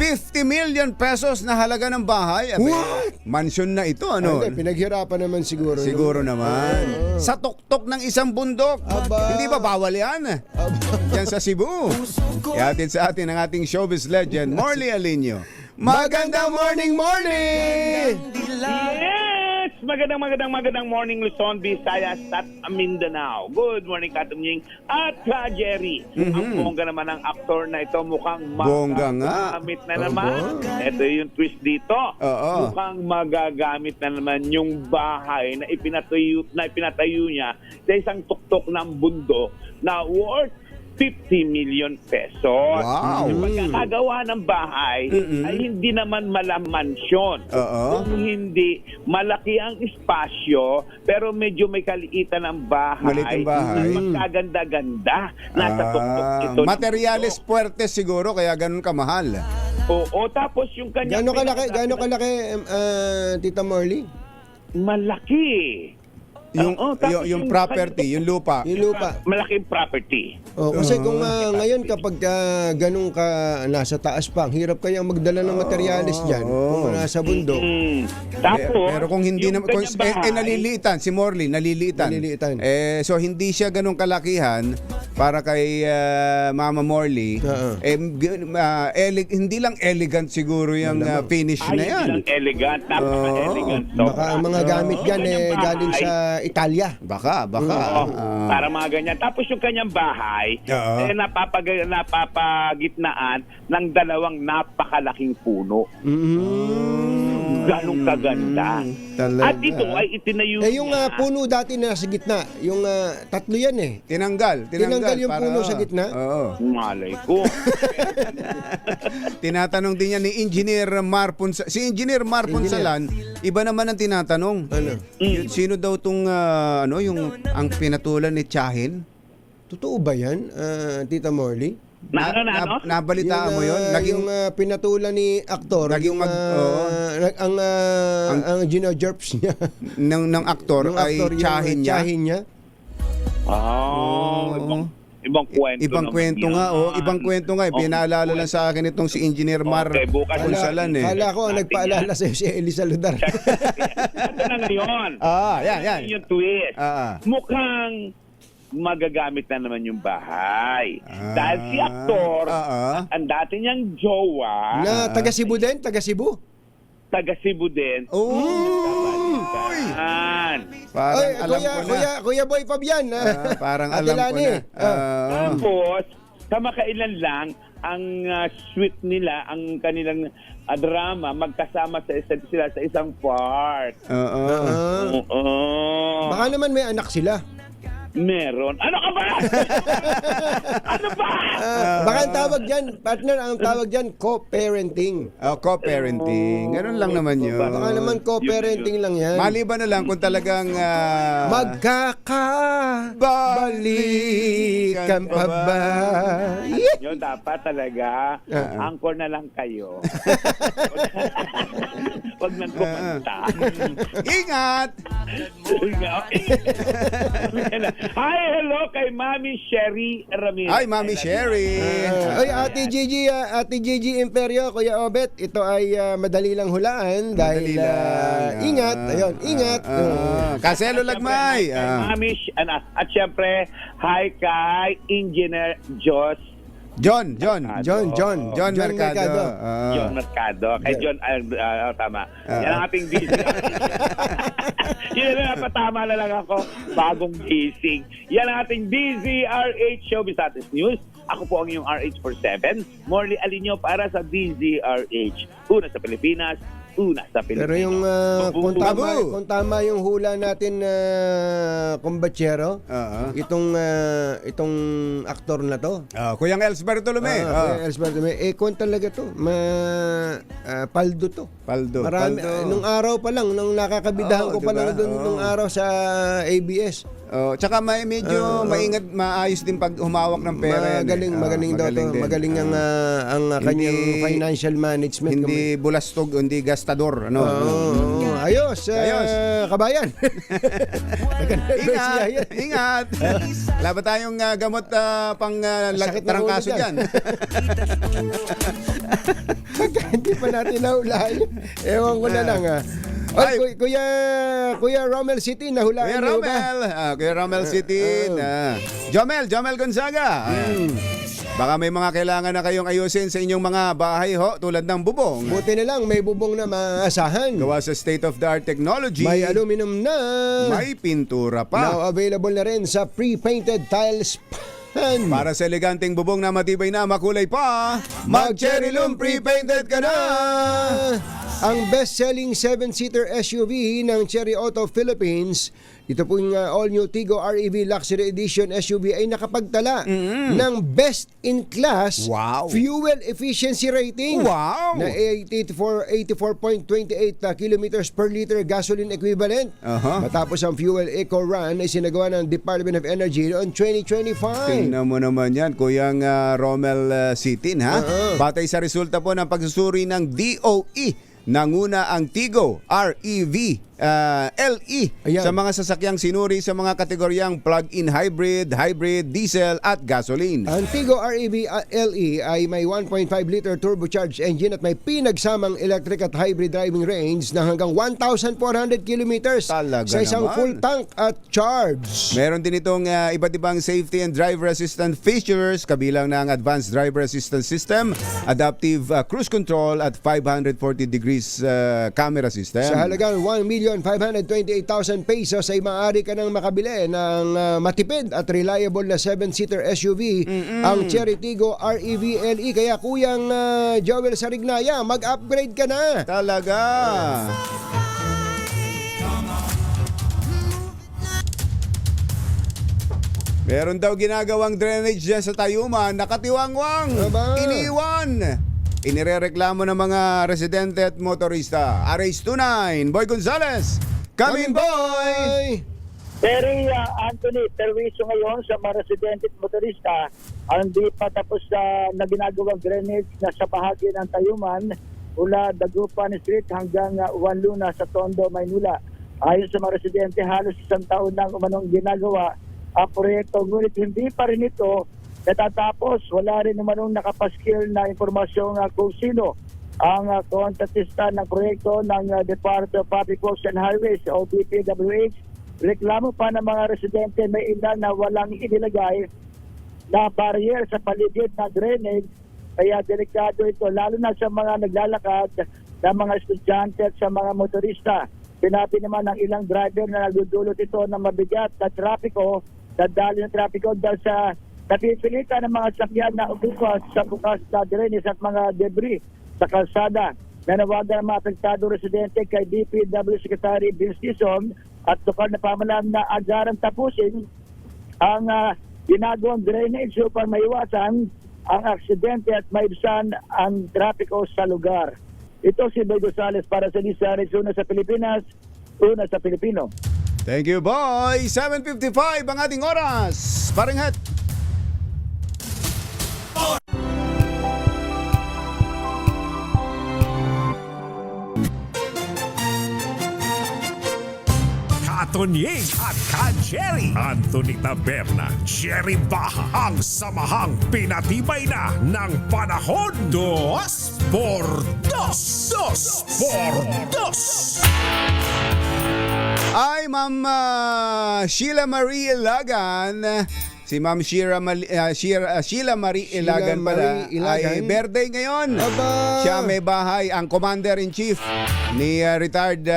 50 million pesos na halaga ng bahay. What? Mansion na ito, ano? Ay, pinaghirapan naman siguro. Siguro naman. Sa tuktok ng isang bundok. Hindi ba bawal yan? Yan sa Cebu. Ihatid sa atin ang ating showbiz legend, Morley Alinio. Magandang morning! Yes! magandang morning Luzon, Visayas at Mindanao. Good morning Katumying at Jerry. Ang bongga naman ng aktor na ito mukhang Bongga nga. magagamit na naman. Ito yung twist dito. Mukhang magagamit na naman yung bahay na ipinatayo niya sa isang tuktok ng bundok na worth 50 million pesos. Wow. Yung pagkakagawa ng bahay ay hindi naman malamansyon. Kung hindi, malaki ang espasyo pero medyo may kaliitan ng bahay. Maliit ang bahay. Magkaganda-ganda. Nasa tuktok ito. Materiales puertes siguro kaya ganun kamahal. Oo, tapos yung kanyang... Gaano kalaki, Tita Marley? Malaki. Yung property, yung lupa. Yung lupa. Malaking property. Kasi kung ngayon kapag ganun ka nasa taas pa, ang hirap kayang magdala ng materialis dyan kung nasa bundok. Pero kung hindi naman, naliliitan, si Morley, naliliitan. So hindi siya ganun kalakihan para kay Mama Morley. Hindi lang elegant siguro yung finish na yan. Hindi lang elegant, napaka-elegant. Baka ang mga gamit dyan galing sa Italia. Baka. Para mga ganyan. Tapos yung kanyang bahay, napapagitnaan ng dalawang napakalaking puno. Ganong kaganda. At ito ay itinayo yung puno dati na sa gitna, yung tatlo yan eh. Tinanggal yung puno sa gitna. Malay ko. Tinatanong din niya ni Engineer Mar Punsalan. Si Engineer Mar Punsalan, iba naman ang tinatanong. Sino daw tong yung ang pinatulan ni Tiahin? Totoo ba yan, Tita Morley? Nabalitaan mo yun? Yung pinatulan ni aktor, ang gino-jerps niya ng aktor ay Tiahin niya. Ibang kwento. Ibang kwento nga. Pinaalala lang sa akin itong si Engineer Mar Punsalan eh. Kala ko ang nagpaalala sa'yo si Elisa Ludar. Ito na ngayon. Yan. Yung twist. Mukhang magagamit na naman yung bahay. Dahil si aktor, ang dati niyang jowa. Na taga Cebu din? Taga Cebu din. Parang alam ko na. Kuya Boy Fabian. Parang alam ko na. Tapos, kamakailan lang, ang sweet nila, ang kanilang drama, magkasama sila sa isang park. Baka naman may anak sila. Meron. Ano ka ba? Ano ba? Baka ang tawag dyan, partner, ang tawag dyan, co-parenting. Co-parenting. Ganun lang naman yun. Baka naman co-parenting lang yan. Maliban na lang kung talagang magkakabalikan pa ba? Yun, dapat talaga angkor na lang kayo. Huwag nang kumanta. Ingat! Hi, hello kay Mami Sherry Ramirez. Hi, Mami Sherry. Oy, Ate Gigi Imperio, Kuya Obet, ito ay madali lang hulaan dahil ingat, ayun, ingat. Kaselo lagmay. Mami, at syempre, hi kay Engineer John Mercado. John Mercado. John Mercado. Kay John, tama. Yan ang ating busy. Yun na napatama na lang ako. Bagong gising. Yan ang ating DZRH Showbiz Status News. Ako po ang iyong RH47. Morley Alinyo para sa DZRH. Una sa Pilipinas, una sa Pilipinas. Pero yung kung tama yung hula natin na kumbatsero, itong aktor na to. Kuyang Els Bartolome. Kung talaga to, paldo to. Marami, nung araw pa lang, nung nakakabidahan ko pa lang doon nung araw sa ABS. Tsaka medyo maingat, maayos din pag humawak ng pera. Magaling daw to. Magaling ang kanyang financial management. Hindi bulastog, hindi gastador. Ayos. Kabayan. Ingat. Wala ba tayong gamot pang tarangkaso dyan? Hindi pa natin nahulaan. Ewan ko na lang Kuya Romel City, nahulaan Kuya Romel City. Jomel Gonzaga. Baka may mga kailangan na kayong ayusin sa inyong mga bahay ho, tulad ng bubong. Buti na lang, may bubong na maasahan. Gawa sa state-of-the-art technology. May aluminum na. May pintura pa. Now available na rin sa pre-painted tiles pan. Para sa eleganteng bubong na matibay na makulay pa, mag-Cherry Loom pre-painted ka na! Ang best-selling 7-seater SUV ng Cherry Auto Philippines, ito pong all-new Tigo REV Luxury Edition SUV ay nakapagtala ng best-in-class fuel efficiency rating na 84.28 kilometers per liter gasoline equivalent. Matapos ang fuel eco run ay sinagawa ng Department of Energy noong 2025. Tingnan mo naman yan, Kuyang Romel Sitin, ha? Batay sa resulta po ng pagsusuri ng DOE, nanguna ang Tigo REV LE sa mga sasakyang sinuri sa mga kategoryang plug-in hybrid, hybrid, diesel at gasoline. Ang Tigo REV LE ay may 1.5 liter turbocharged engine at may pinagsamang electric at hybrid driving range na hanggang 1,400 kilometers sa isang naman. full tank at charge. Meron din itong iba't ibang safety and driver assistance features, kabilang ng advanced driver assistance system, adaptive cruise control at 540 degrees camera system. Sa halagang 1,528,000 pesos ay maaari ka nang makabili ng matipid at reliable na 7-seater SUV, ang Cherry Tigo REV LE. Kaya Kuyang Joel Sarignaya, mag-upgrade ka na. Talaga. Meron daw ginagawang drainage dyan sa Tayuman, nakatiwangwang, iniwan. Inirereklamo ng mga residente at motorista. RH29, Boy Gonzales. Come in, boy! Terry Anthony, perwisyo ngayon sa mga residente at motorista ang di pa tapos na ginagawang drainage na sa bahagi ng Tayuman mula Dagupan Street hanggang Juan Luna sa Tondo, Maynila. Ayon sa mga residente, halos isang taon nang umanong ginagawa ang proyekto, ngunit hindi pa rin ito natatapos. Wala rin naman nakapaskil na impormasyon kung sino ang kontratista ng proyekto ng Department of Public Works and Highways o DPWH. Reklamo pa ng mga residente, may ilan na walang inilagay na barrier sa paligid ng drainage, kaya delikado ito lalo na sa mga naglalakad ng mga estudyante at sa mga motorista. Sinabi naman ng ilang driver na nagdudulot ito ng mabigat na trapiko, dadali ng trapiko dahil sa napipilitan ng mga sakyan na ubukas sa bukas na drainage at mga debris sa kalsada. Nanawagan ng mga apektadong residente kay DPW Secretary Vince Dizon at lokal na pamahalaan na agarang tapusin ang ginagawang drainage upang maiwasan ang aksidente at maibsan ang trapiko sa lugar. Ito si Boy Gonzales para sa Lisanes, una sa Pilipinas, una sa Pilipino. Thank you, boy! 7:55 ang ating oras. Paringhat! Katonying at Ka-Jerry, Anthony Taberna, Jerry Baha, ang samahang pinatibay na ng panahon. 2x2. 2x2. Ay, Ma'am Sheila Marie Ilagan. Si Ma'am Sheila Marie Ilagan pala ay birthday ngayon. Siya may bahay, ang Commander-in-Chief ni retired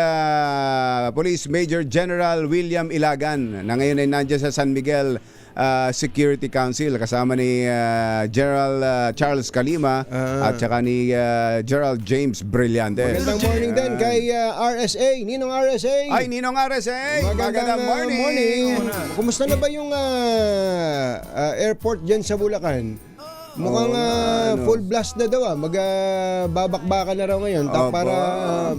Police Major General William Ilagan na ngayon ay nandiyan sa San Miguel Security Council kasama ni General Charles Calima at saka ni Gerald James Brillante. Magandang morning din kay RSA, Ninong RSA. Ay, Ninong RSA. Magandang morning. Kumusta na ba yung airport dyan sa Bulacan? Mukhang full blast na daw. Magbabakbakan na raw ngayon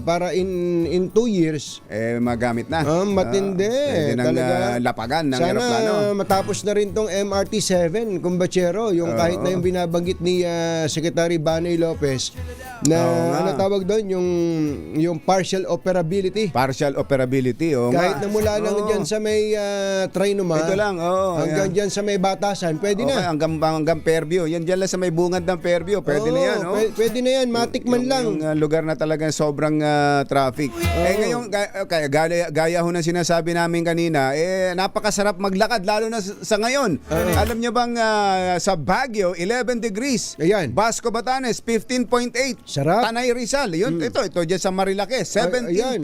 para in 2 years magamit na. Matindi. Talaga lapagan ng aeroplano. Sana matapos na rin tong MRT-7 Kumbachero, yung kahit na yung binabanggit ni Secretary Banay Lopez na Oo nga. ano tawag doon, yung partial operability. Partial operability, Kahit na mula lang dyan sa may Trinoma, ito lang, hanggang dyan sa may Batasan, pwede na. Hanggang Fairview. Yan dyan lang sa may bungad ng Fairview. Pwede na yan. Pwede na yan, matikman lang. Yung lugar na talagang sobrang traffic. Ngayon, gaya ho na sinasabi namin kanina, napakasarap maglakad, lalo na sa ngayon. Alam niyo bang sa Baguio, 11 degrees. Ayan. Basco Batanes, 15.8. Sarap. Tanay Rizal, yun, ito dyan sa Marilake, 17.2.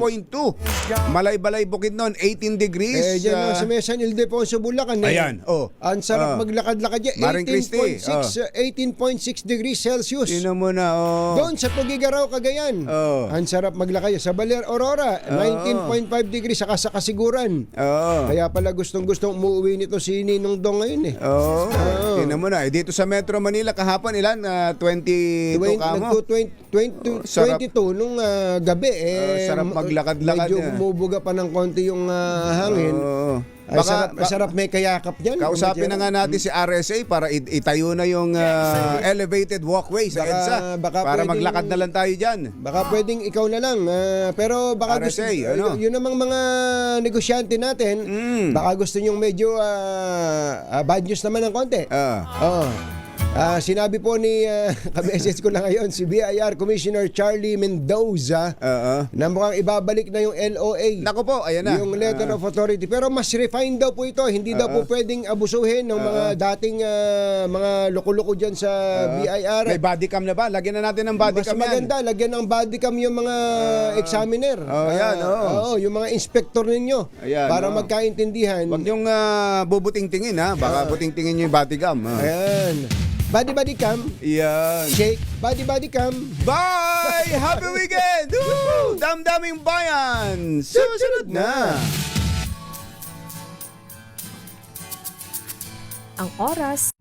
Malay-Balay Bukidnon, 18 degrees. Dyan lang sa may San Ildefonso, Bulacan. Ayan, Ang sarap maglakad-lakad dyan. Maring Christie, 18.6 degrees Celsius. Sino mo na, Doon sa Tugigaraw, Cagayan. Ang sarap maglakad. Sa Baler, Aurora, 19.5 degrees saka sa Kasiguran. Kaya pala gustong-gustong umuwi nito si Ninong Dong ngayon eh. Tingnan mo na. Dito sa Metro Manila, kahapon ilan? 22 ka mo? 22 nung gabi. Sarap maglakad-lakad. Medyo bumubuga pa ng konti yung hangin. Sarap may kayakap dyan. Kausapin na nga natin si RSA para itayo na yung elevated walkway sa EDSA. Para maglakad na lang tayo dyan. Baka pwedeng ikaw na lang. Pero baka RSA, yun namang mga negosyante natin, baka gusto nyong medyo bad news naman ng konti. Sinabi po ni ka-message ko lang ngayon si BIR Commissioner Charlie Mendoza na mukhang ibabalik na yung LOA. Nako po, ayan na. Yung letter of authority. Pero mas refined daw po ito. Hindi daw po pwedeng abusuhin ng mga dating mga loko-loko dyan sa BIR. May body cam na ba? Lagyan na natin ng body cam yan. Mas maganda, lagyan ng body cam yung mga examiner. Yung mga inspector ninyo. Ayan, para magkaintindihan. Huwag yung bubuting-tingin ha. Baka buting-tingin nyo yung body cam. Ayan. Body cam. Yan. Shake. Body cam. Bye! Happy weekend! Woo! Damdaming bayan! Susunod na! Ang oras